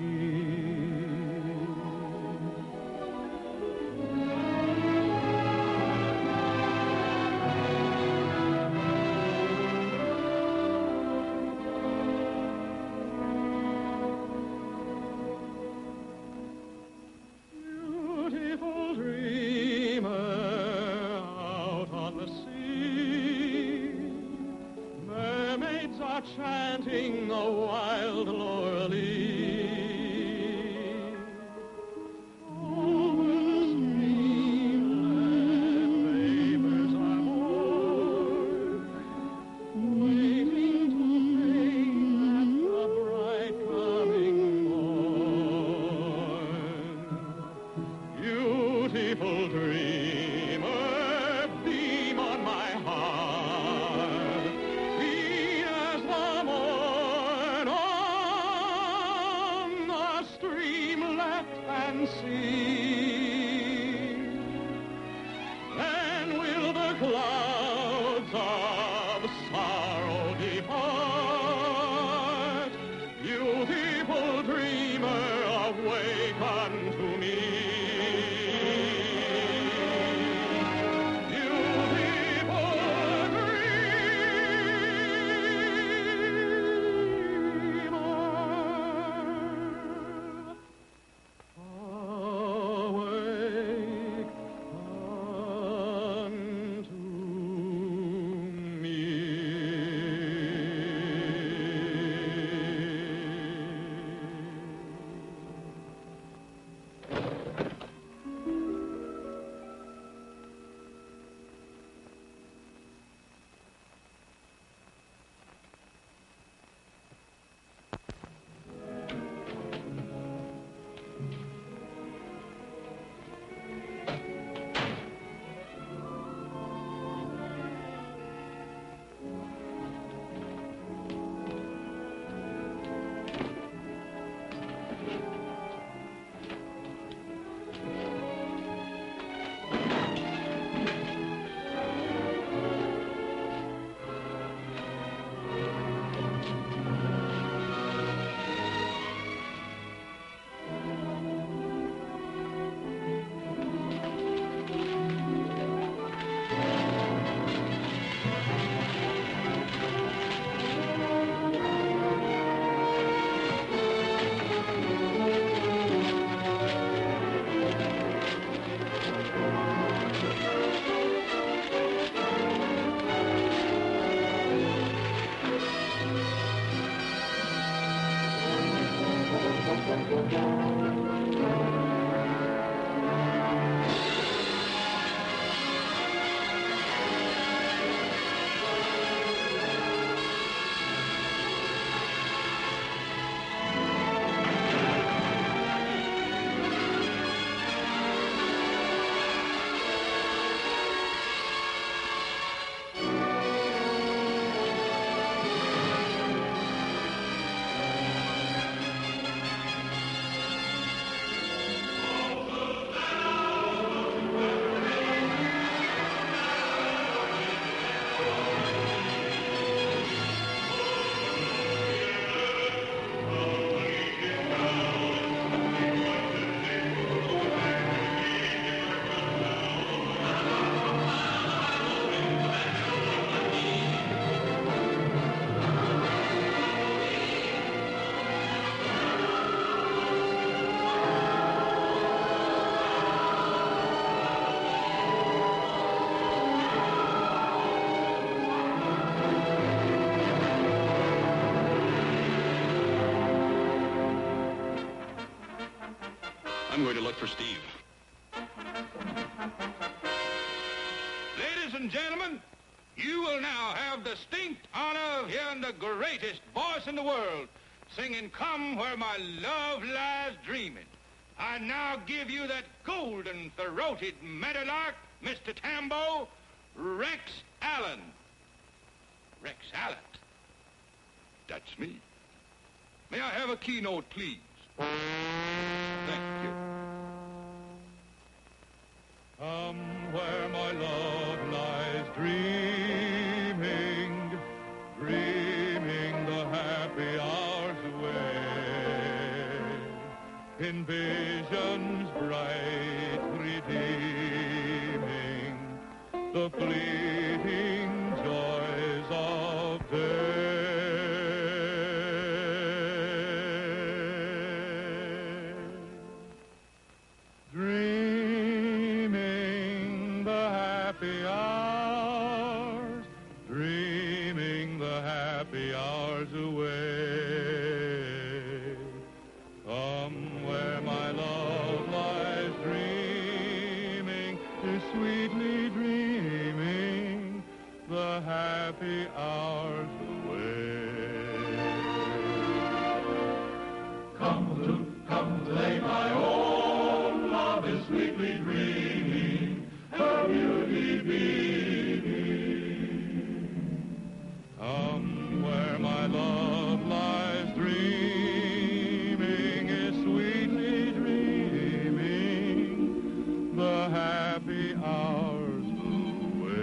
Beautiful dreamer, out on the sea, mermaids are chanting a wild laurel-lee. Over the streamlet, vapors are moored, waiting to fade at the bright coming morn. Beautiful dreamer, beam on my heart, be as the morn on the streamlet and sea. Then will the clouds of sorrow depart. Beautiful dreamer, awake unto me. I'm going to look for Steve. Ladies and gentlemen, You will now have the distinct honor of hearing the greatest voice in the world singing Come Where My Love Lies Dreaming. I now give you that golden-throated meadowlark, Mr. Tambo, Rex Allen. Rex Allen? That's me. May I have a keynote, please? Thank you. Come where my love lies dreaming, dreaming the happy hours away, in visions bright redeeming the fleeting joys of day. Dreaming the happy hours, dreaming the happy hours away. Come where my love lies dreaming, is sweetly dreaming the happy hours away. Come to lay my own love is sweetly dreaming, her beauty beaming. Come where my love lies dreaming, is sweetly dreaming the happy hours away.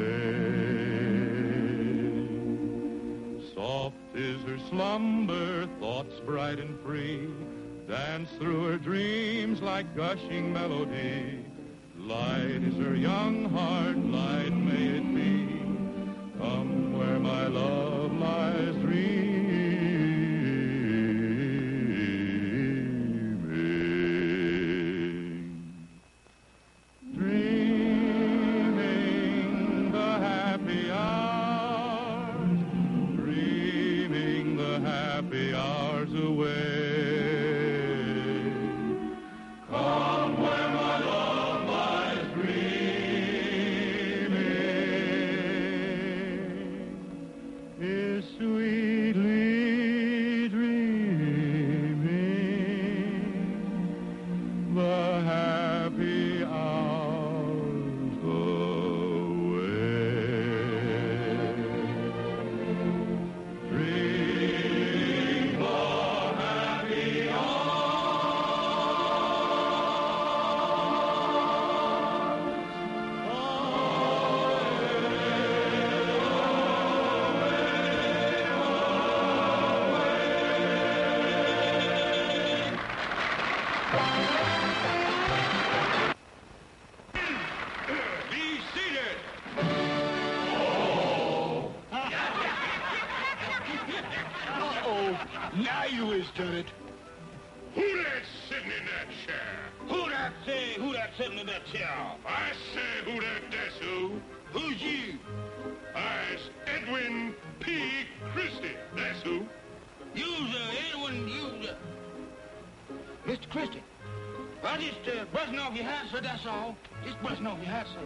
Soft is her slumber, thoughts bright and free dance through her dreams like gushing melody. Light is her young heart, light may it be. Come where my love lies dreaming. Dreaming the happy hours, dreaming the happy hours away. Now you is done it. Who that's sitting in that chair? Who that sitting in that chair? I say who that's who. Who's you? I's Edwin P. Christie. That's who. You's Edwin, Mr. Christie. I just busting off your hat, sir, that's all. Just busting off your hat, sir.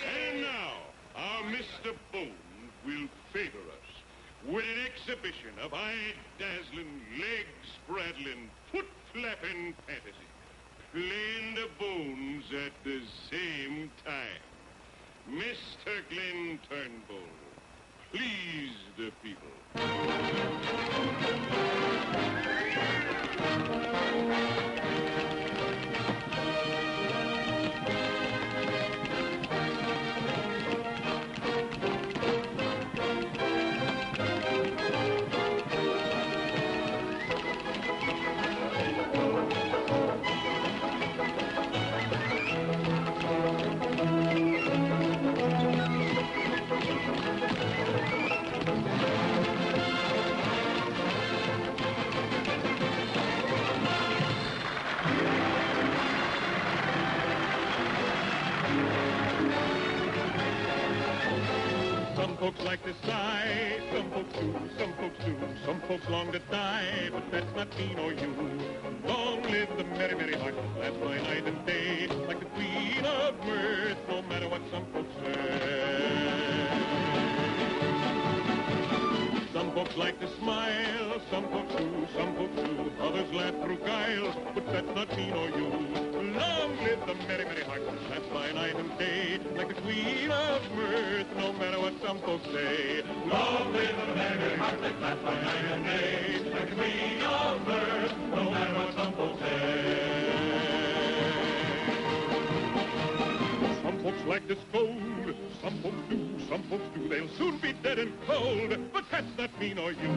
And now, our Mr. Bones will favor us with an exhibition of eye-dazzling, leg-spraddling, foot-flapping fantasy, playing the bones at the same time. Mr. Glenn Turnbull, please the people. Some folks like the sight, some folks do, some folks do. Some folks long to die, but that's not me nor you. Long live the merry, merry heart that lasts by night and day, like the queen of mirth, no matter what some folks say. Some folks like to smile, some folks do, some folks do. Others laugh through guile, but that's not me nor you. Long live the merry, merry heart that lasts by night and day, like the queen of mirth, no matter what some folks say. Long live the merry, merry heart that lasts by night and day, like the queen of mirth, no matter what some folks say. Some folks like to scold, some folks do, some folks do. They'll soon be dead and cold, but that's not me nor you.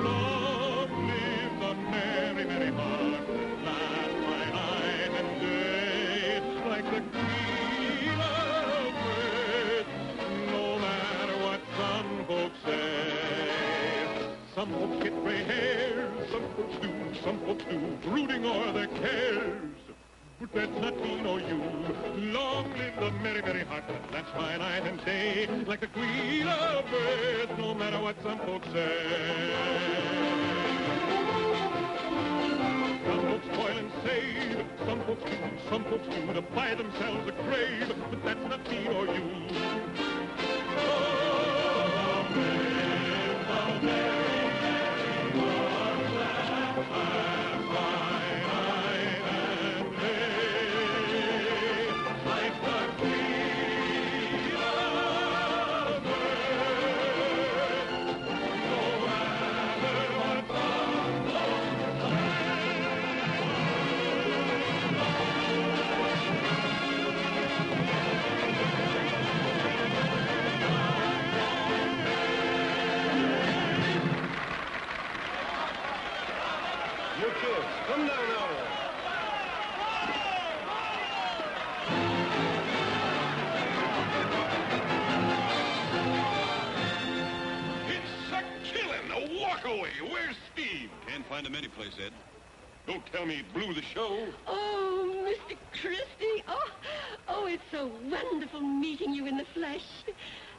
Long live the merry, merry heart that lasts by night and day, like the queen of mirth, no matter what some folks say. Some folks get gray hairs, some folks do, some folks do, brooding o'er their cares. But that's not me nor you. Long live the merry, merry heart that lasts by night and day, like the queen of earth, no matter what some folks say. Some folks toil and save, some folks do to buy themselves a grave, but that's not me nor you. Oh, live the merry, merry heart that lasts by night and day, like the queen of earth, no matter what some folks You kids, come down now. It's a killing, a walk away. Where's Steve? Can't find him anyplace, Ed. Don't tell me he blew the show. Oh, Mr. Christie. Oh, it's so wonderful meeting you in the flesh.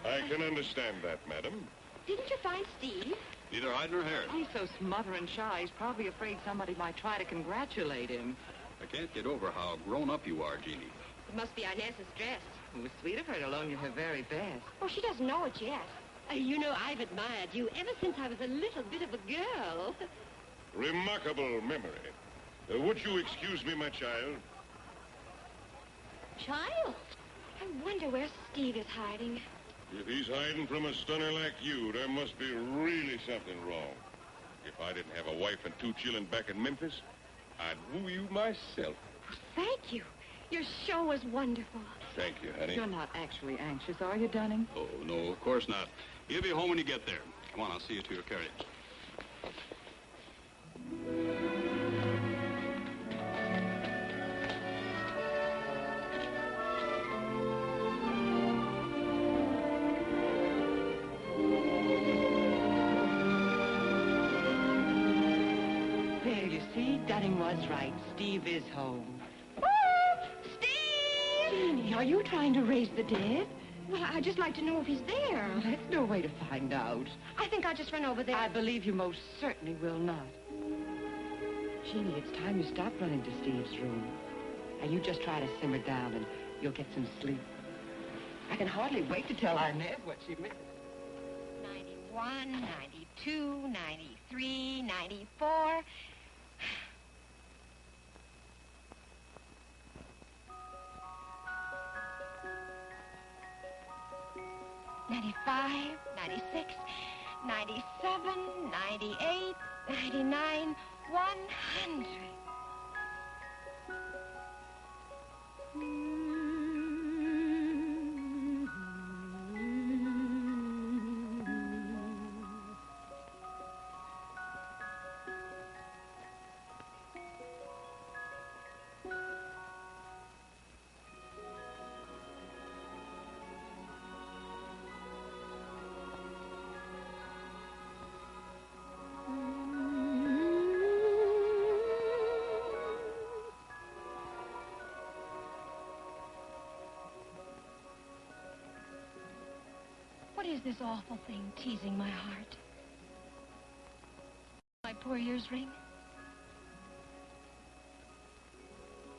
I can understand that, madam. Didn't you find Steve? Neither hide nor hair. He's so smothered and shy, he's probably afraid somebody might try to congratulate him. I can't get over how grown up you are, Jeannie. It must be Inez's dress. It was sweet of her to loan you her very best. Oh, she doesn't know it yet. You know, I've admired you ever since I was a little bit of a girl. Remarkable memory. Would you excuse me, my child? Child? I wonder where Steve is hiding. If he's hiding from a stunner like you, there must be really something wrong. If I didn't have a wife and 2 children back in Memphis, I'd woo you myself. Thank you. Your show was wonderful. Thank you, honey. You're not actually anxious, are you, Dunning? Oh, no, of course not. He'll be home when you get there. Come on, I'll see you to your carriage. There, you see, Dunning was right. Steve is home. Steve! Jeannie, are you trying to raise the dead? Well, I'd just like to know if he's there. That's no way to find out. I think I'll just run over there. I believe you most certainly will not. Jeannie, it's time you stopped running to Steve's room. Now, you just try to simmer down and you'll get some sleep. I can hardly wait to tell Inez what she missed. 91, 92, 93, 94. 95, 96, 97, 98, 99, 100. What is this awful thing teasing my heart? poor ear's ring.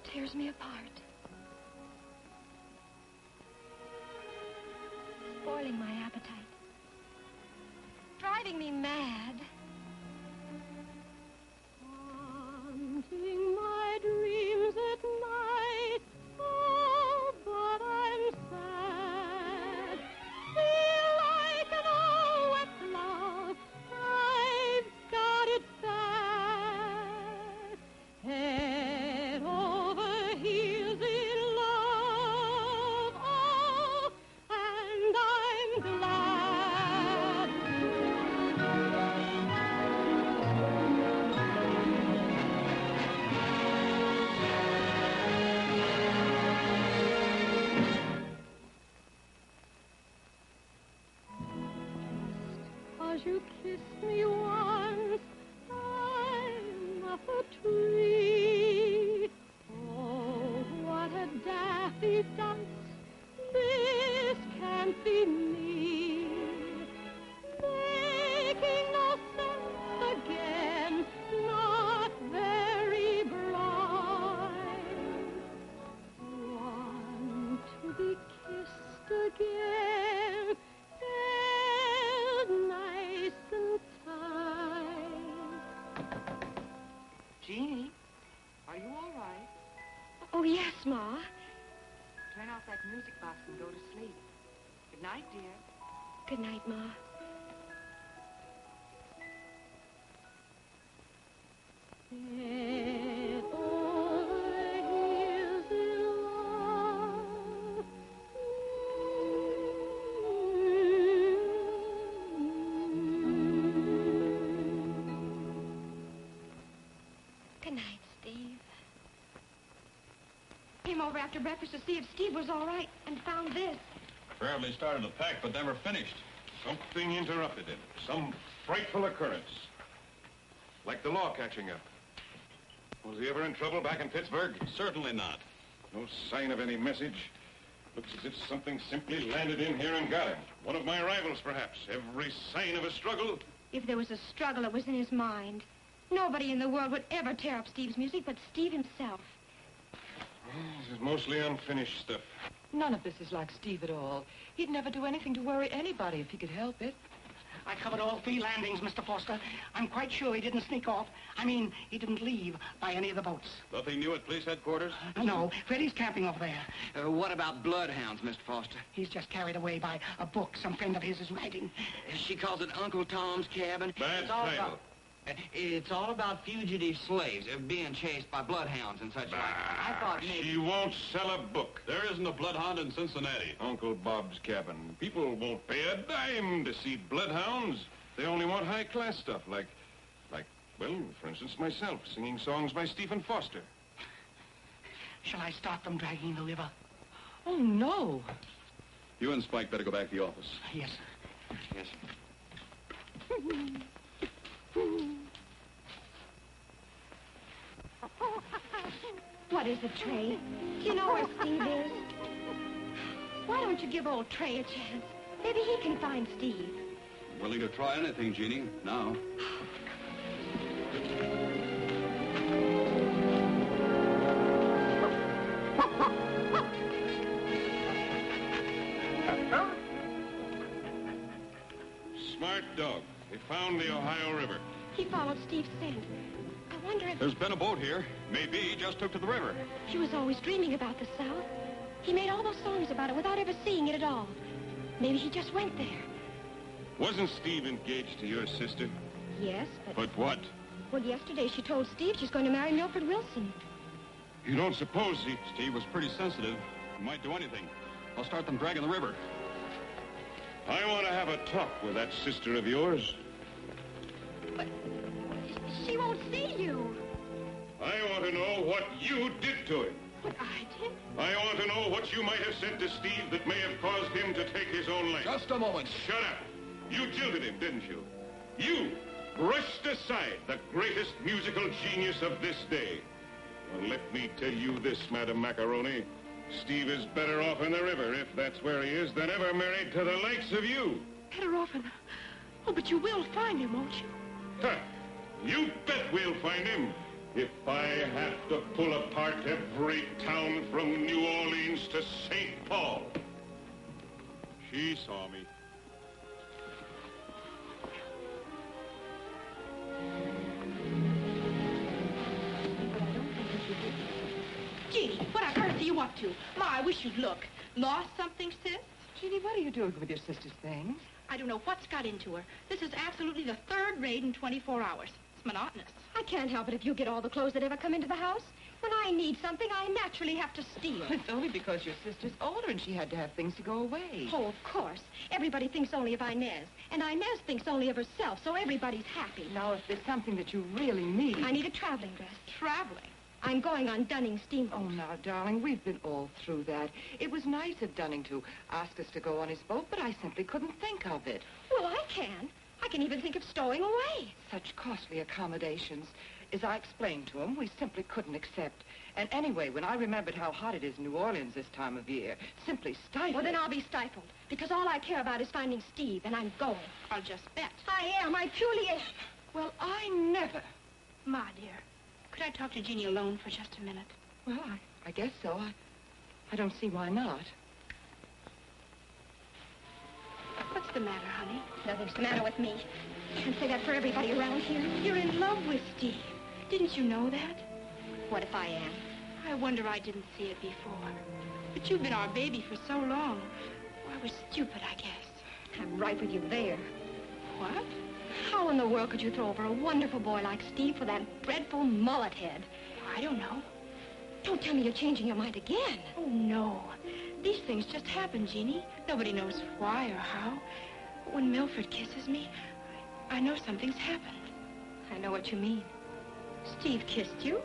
Tears me apart. Spoiling my appetite. Driving me mad. Haunting my dreams at night. Oh, but I'm sad. Feel like an old wet cloud. I've got it bad. Head over heels in love. Oh, and I'm glad. Cause you kissed me once, I'm up a tree. Oh, what a daffy dunce, this can't be me. Making no sense again, not very bright. Want to be kissed again, held nice and tight. Jeannie, are you all right? Oh, yes, Ma. Turn off that music box and go to sleep. Good night, dear. Good night, Ma. Head over heels in love. Good night, Steve. Came over after breakfast to see if Steve was all right and found this. Apparently started to pack, but never finished. Something interrupted it. Some frightful occurrence. Like the law catching up. Was he ever in trouble back in Pittsburgh? Certainly not. No sign of any message. Looks as if something simply landed in here and got him. One of my rivals, perhaps. Every sign of a struggle. If there was a struggle, it was in his mind. Nobody in the world would ever tear up Steve's music but Steve himself. This is mostly unfinished stuff. None of this is like Steve at all. He'd never do anything to worry anybody if he could help it. I covered all 3 landings, Mr. Foster. I'm quite sure he didn't sneak off. I mean, he didn't leave by any of the boats. Nothing new at police headquarters? No, Freddie's camping over there. What about bloodhounds, Mr. Foster? He's just carried away by a book some friend of his is writing. She calls it Uncle Tom's Cabin. Bad It's all title. about- It's all about fugitive slaves being chased by bloodhounds and such like. I thought maybe... She won't sell a book. There isn't a bloodhound in Cincinnati. Uncle Bob's Cabin. People won't pay a dime to see bloodhounds. They only want high-class stuff, like, well, for instance, myself, singing songs by Stephen Foster. Shall I start them dragging the river? Oh, no. You and Spike better go back to the office. Yes. Yes. What is it, Trey? Do you know where Steve is? Why don't you give old Trey a chance? Maybe he can find Steve. Willing to try anything, Jeannie, now. Smart dog. They found the Ohio River. He followed Steve's scent. I wonder if... There's been a boat here. Maybe he just took to the river. He was always dreaming about the South. He made all those songs about it without ever seeing it at all. Maybe he just went there. Wasn't Steve engaged to your sister? Yes, but... But what? Well, yesterday she told Steve she's going to marry Milford Wilson. You don't suppose he... Steve was pretty sensitive. He might do anything. I'll start them dragging the river. I want to have a talk with that sister of yours. But she won't see you. I want to know what you did to him. What I did? I want to know what you might have said to Steve that may have caused him to take his own life. Just a moment. Shut up. You jilted him, didn't you? You brushed aside the greatest musical genius of this day. Well, let me tell you this, Madam Macaroni. Steve is better off in the river, if that's where he is, than ever married to the likes of you. Better off in... Oh, but you will find him, won't you? Huh. You bet we'll find him. If I have to pull apart every town from New Orleans to St. Paul. She saw me. Jeannie, what on earth are you up to? Ma, I wish you'd look. Lost something, sis? Jeannie, what are you doing with your sister's things? I don't know what's got into her. This is absolutely the third raid in 24 hours. It's monotonous. I can't help it if you get all the clothes that ever come into the house. When I need something, I naturally have to steal. It's only because your sister's older and she had to have things to go away. Oh, of course. Everybody thinks only of Inez. And Inez thinks only of herself, so everybody's happy. Now, if there's something that you really need... I need a traveling dress. Traveling? I'm going on Dunning steamboat. Oh, now, darling, we've been all through that. It was nice of Dunning to ask us to go on his boat, but I simply couldn't think of it. Well, I can. I can even think of stowing away. Such costly accommodations. As I explained to him, we simply couldn't accept. And anyway, when I remembered how hot it is in New Orleans this time of year, simply stifled. Well, then I'll be stifled, because all I care about is finding Steve, and I'm going. I'll just bet. I am. I truly am. Well, I never. Ma, dear, could I talk to Jeannie alone for just a minute? Well, I guess so. I don't see why not. What's the matter, honey? Nothing's the matter with me. Can't say that for everybody around here. You're in love with Steve. Didn't you know that? What if I am? I wonder I didn't see it before. But you've been our baby for so long. I was stupid, I guess. I'm right with you there. What? How in the world could you throw over a wonderful boy like Steve for that dreadful mullet head? I don't know. Don't tell me you're changing your mind again. Oh, no. These things just happen, Jeannie. Nobody knows why or how. But when Milford kisses me, I know something's happened. I know what you mean. Steve kissed you?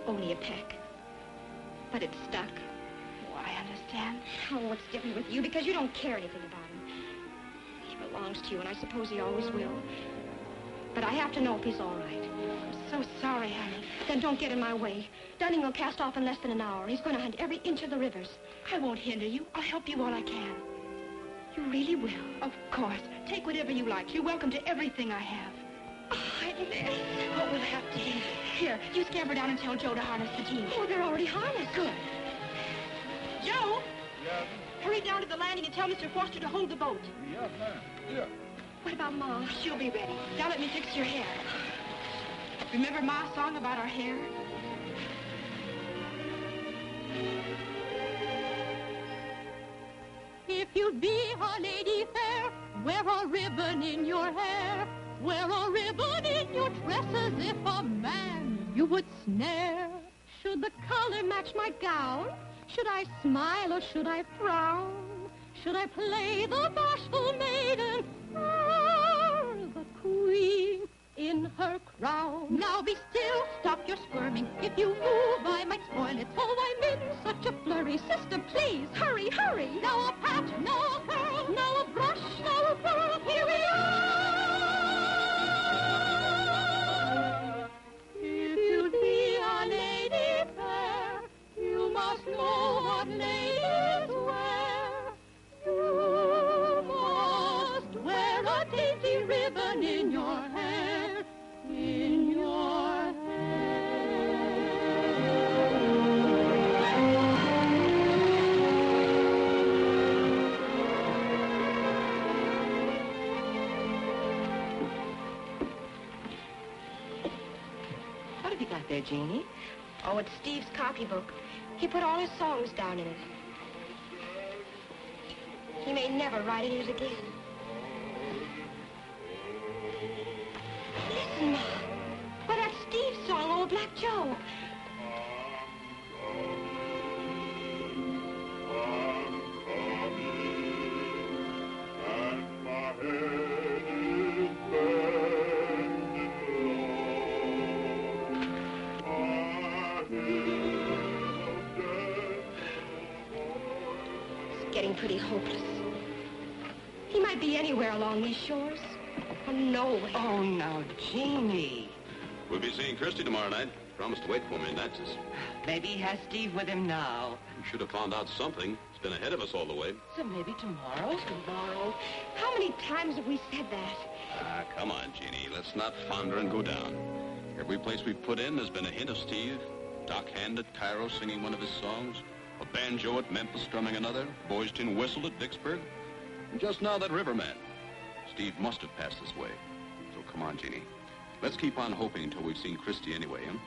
Only a peck. But it stuck. Oh, I understand. Oh, it's different with you because you don't care anything about him. He belongs to you, and I suppose he always will. But I have to know if he's all right. I'm so sorry, honey. Then don't get in my way. Dunning will cast off in less than an hour. He's going to hunt every inch of the rivers. I won't hinder you. I'll help you all I can. You really will? Of course. Take whatever you like. You're welcome to everything I have. Inez. What we'll have to do. Here, you scamper down and tell Joe to harness the team. Oh, they're already harnessed. Good. Joe! Yes? Hurry down to the landing and tell Mr. Foster to hold the boat. Yes, ma'am. Yeah. What about Ma? She'll be ready. Now let me fix your hair. Remember Ma's song about our hair? If you'd be a lady fair, wear a ribbon in your hair. Wear a ribbon in your dress as if a man you would snare. Should the color match my gown? Should I smile or should I frown? Should I play the bashful maiden or the queen in her crown? Now be still, stop your squirming. If you move, I might spoil it. Oh, I'm in such a flurry. Sister, please, hurry, hurry. Now a pat, now a curl, now a brush, now a whirl. Here we are. If you'd be a lady fair, you must know what ladies wear. You must wear a dainty ribbon in your hair, in your What have you got there, Jeannie? Oh, it's Steve's copybook. He put all his songs down in it. He may never write in it again. Listen, Ma. Why, that's Steve's song, Old Black Joe. Getting pretty hopeless. He might be anywhere along these shores. Or nowhere. Oh, now, Jeannie. We'll be seeing Christy tomorrow night. Promised to wait for me in Natchez. Maybe he has Steve with him now. You should have found out something. It's been ahead of us all the way. So maybe tomorrow? Tomorrow. How many times have we said that? Ah, come on, Jeannie. Let's not founder and go down. Every place we've put in, there's been a hint of Steve. Doc Hand at Cairo singing one of his songs. A banjo at Memphis strumming another. Boys tin whistle at Vicksburg. And just now, that riverman. Steve must have passed this way. So come on, Jeannie. Let's keep on hoping until we've seen Christie anyway, huh?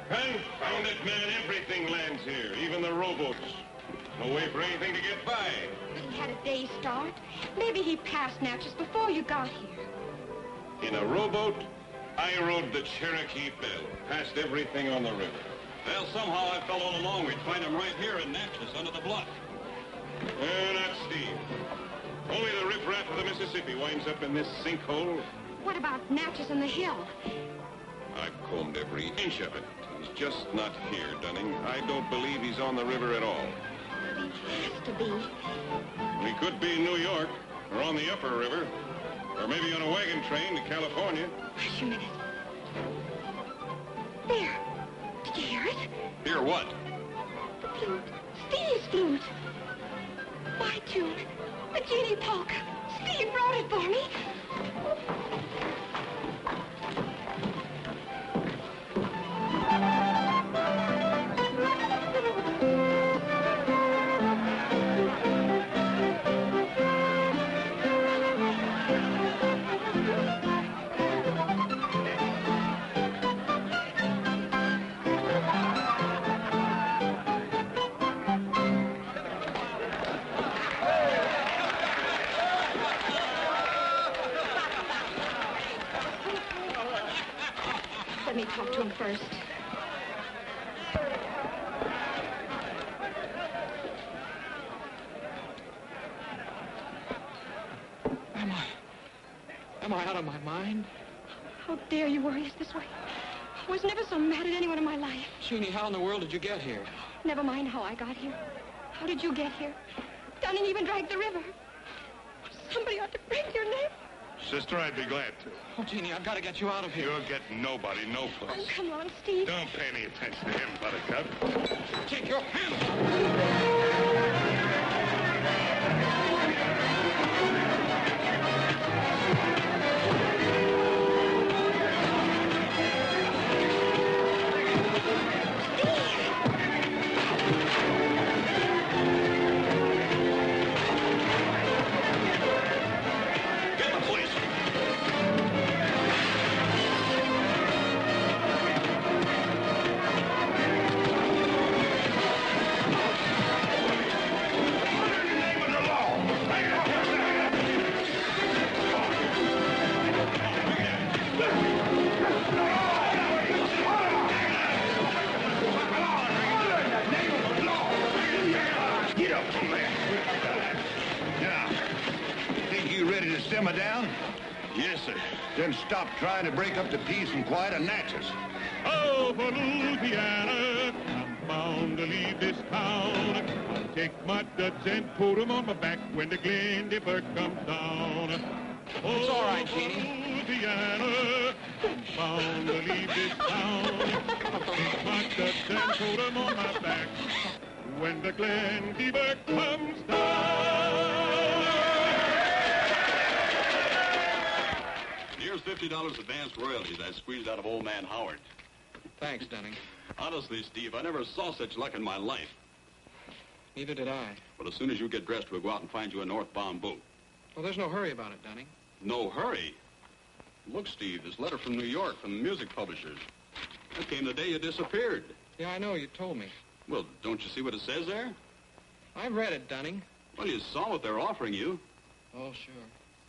Confound it, man. Everything lands here, even the rowboats. No way for anything to get by. He had a day's start. Maybe he passed Natchez before you got here. In a rowboat, I rode the Cherokee Belle, past everything on the river. Well, somehow I felt all along we'd find him right here in Natchez, under the bluff. Not Steve. Only the riffraff of the Mississippi winds up in this sinkhole. What about Natchez and the hill? I've combed every inch of it. He's just not here, Dunning. I don't believe he's on the river at all. But he has to be. He could be in New York, or on the upper river, or maybe on a wagon train to California. Hush a minute. There. Did you hear it? Hear what? The flute. Steve's flute. My tune. The Jeannie polka. Steve wrote it for me. Let me talk to him first. Am I out of my mind? How dare you worry us this way? I was never so mad at anyone in my life. Jeannie, how in the world did you get here? Never mind how I got here. How did you get here? Dunning even dragged the river. Somebody ought to bring your name. Sister, I'd be glad to. Oh, Jeannie, I've got to get you out of here. You'll get nobody, no place. Oh, come on, Steve. Don't pay any attention to him, Buttercup. Take your hands. Get up from there. Now, think you ready to simmer down? Yes, sir. Then stop trying to break up the peace and quiet of Natchez. Oh, for Louisiana, I'm bound to leave this town. I'll take my duds and put 'em on my back when the Glendiberg comes down. Oh, It's all right, Jeannie. Louisiana, I'm bound to leave this town. I'll take my duds and put 'em on my back when the Glendiberg comes down. Here's $50 advance royalties I squeezed out of old man Howard. Thanks, Dunning. Honestly, Steve, I never saw such luck in my life. Neither did I. But as soon as you get dressed, we'll go out and find you a northbound boat. Well, there's no hurry about it, Dunning. No hurry. Look, Steve, this letter from New York from the music publishers. That came the day you disappeared. Yeah, I know. You told me. Well, don't you see what it says there? I've read it, Dunning. Well, you saw what they're offering you. Oh, sure.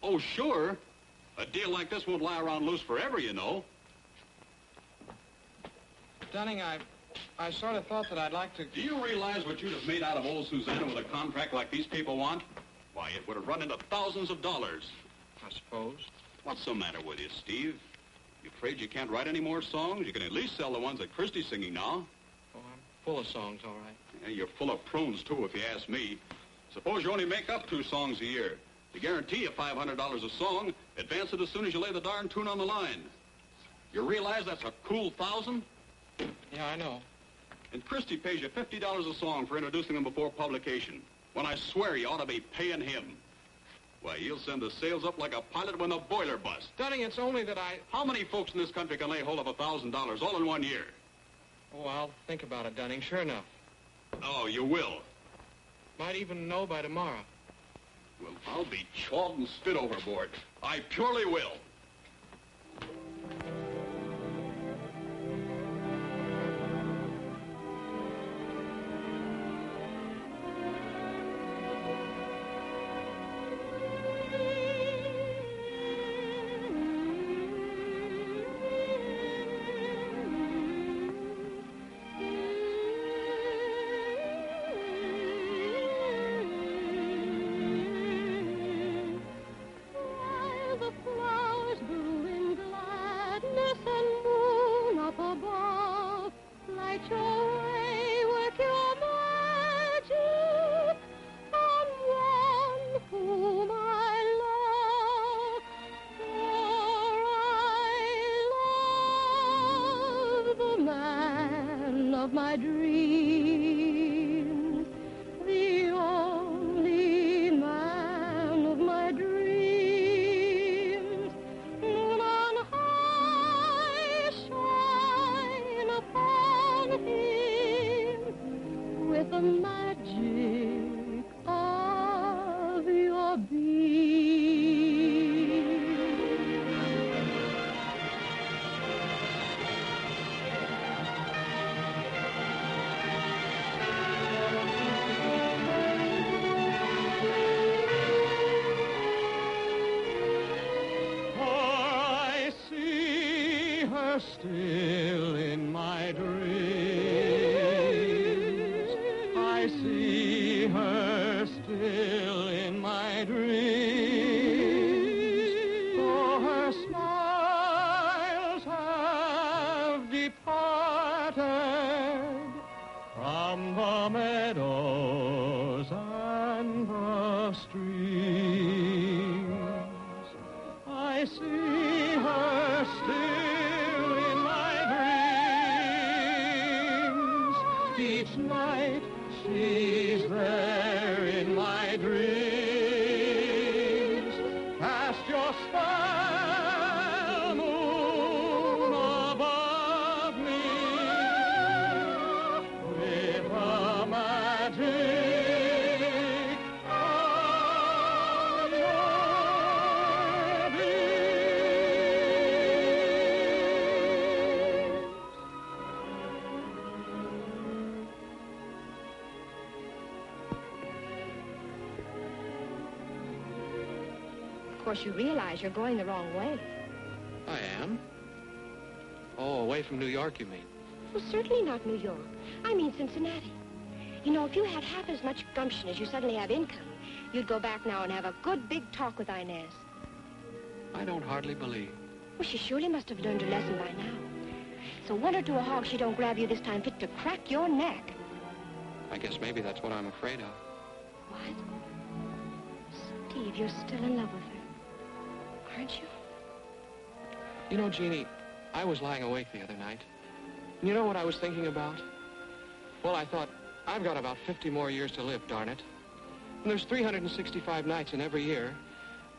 Oh, sure. A deal like this won't lie around loose forever, you know. Dunning, I sort of thought that I'd like to... Do you realize what you'd have made out of old Susanna with a contract like these people want? Why, it would have run into thousands of dollars. I suppose. What's the matter with you, Steve? You afraid you can't write any more songs? You can at least sell the ones that Christie's singing now. Oh, I'm full of songs, all right. Yeah, you're full of prunes, too, if you ask me. Suppose you only make up 2 songs a year. To guarantee you $500 a song, advance it as soon as you lay the darn tune on the line. You realize that's a cool 1,000? Yeah, I know. And Christie pays you $50 a song for introducing them before publication, when I swear you ought to be paying him. Why, he'll send the sales up like a pilot when the boiler busts. Dunning, it's only that How many folks in this country can lay hold of $1,000 all in 1 year? Oh, I'll think about it, Dunning, sure enough. Oh, you will? Might even know by tomorrow. Well, I'll be chawed and spit overboard. I purely will. My dreams, the only man of my dreams, moon on high, shine upon him with the magic of your beam. Still in my dreams, I see her still in my dreams. Oh, her smiles have departed from the meadows and the streams. I see her still. Each night she's there in my dreams. Cast your spell, moon, above me with the magic of your beams. Of course, you realize you're going the wrong way. I am. Oh, away from New York, you mean? Well, certainly not New York. I mean Cincinnati. You know, if you had half as much gumption as you suddenly have income, you'd go back now and have a good big talk with Inez. I don't hardly believe. Well, she surely must have learned her lesson by now. So wonder to a hog she don't grab you this time fit to crack your neck. I guess maybe that's what I'm afraid of. What? Steve, you're still in love with her. Aren't you? You know, Jeannie, I was lying awake the other night. And you know what I was thinking about? Well, I thought, I've got about 50 more years to live, darn it. And there's 365 nights in every year.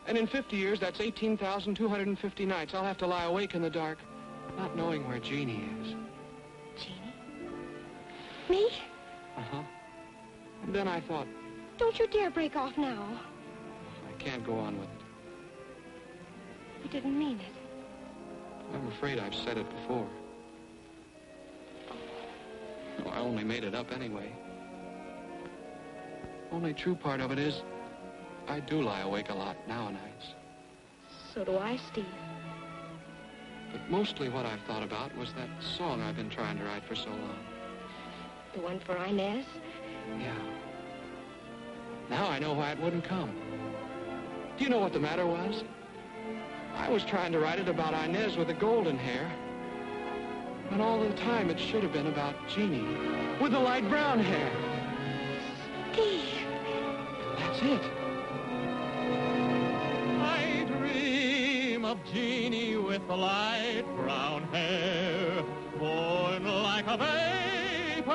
And in 50 years, that's 18,250 nights I'll have to lie awake in the dark, not knowing where Jeannie is. Jeannie? Me? Uh-huh. And then I thought, Don't you dare break off now. I can't go on with it. You didn't mean it. I'm afraid I've said it before. No, I only made it up anyway. Only true part of it is, I do lie awake a lot nowadays. So do I, Steve. But mostly what I've thought about was that song I've been trying to write for so long. The one for Inez? Yeah. Now I know why it wouldn't come. Do you know what the matter was? I was trying to write it about Inez with the golden hair. And all the time it should have been about Jeannie with the light brown hair. Steve. That's it. I dream of Jeannie with the light brown hair, born like a vapor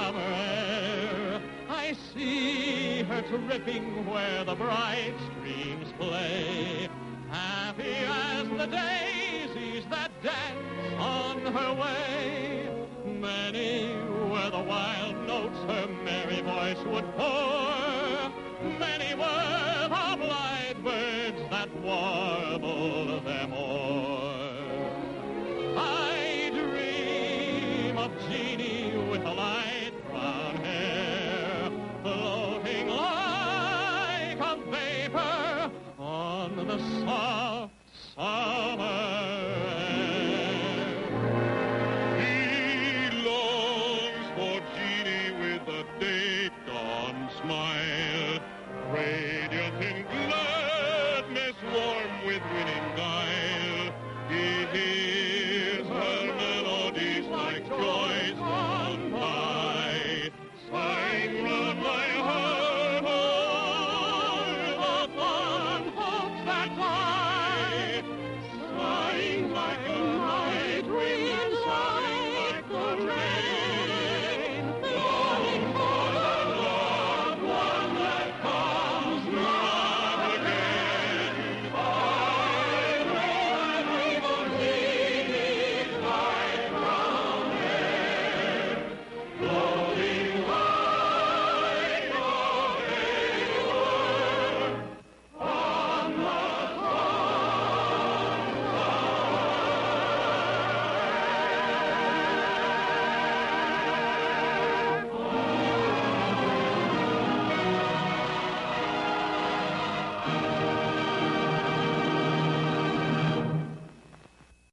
summer air. I see her tripping where the bright streams play, happy as the daisies that dance on her way. Many were the wild notes her merry voice would pour. Many were the blithe birds that warbled them o'er. I dream of Jeannie with the light brown hair, floating like a vapor on the soft summer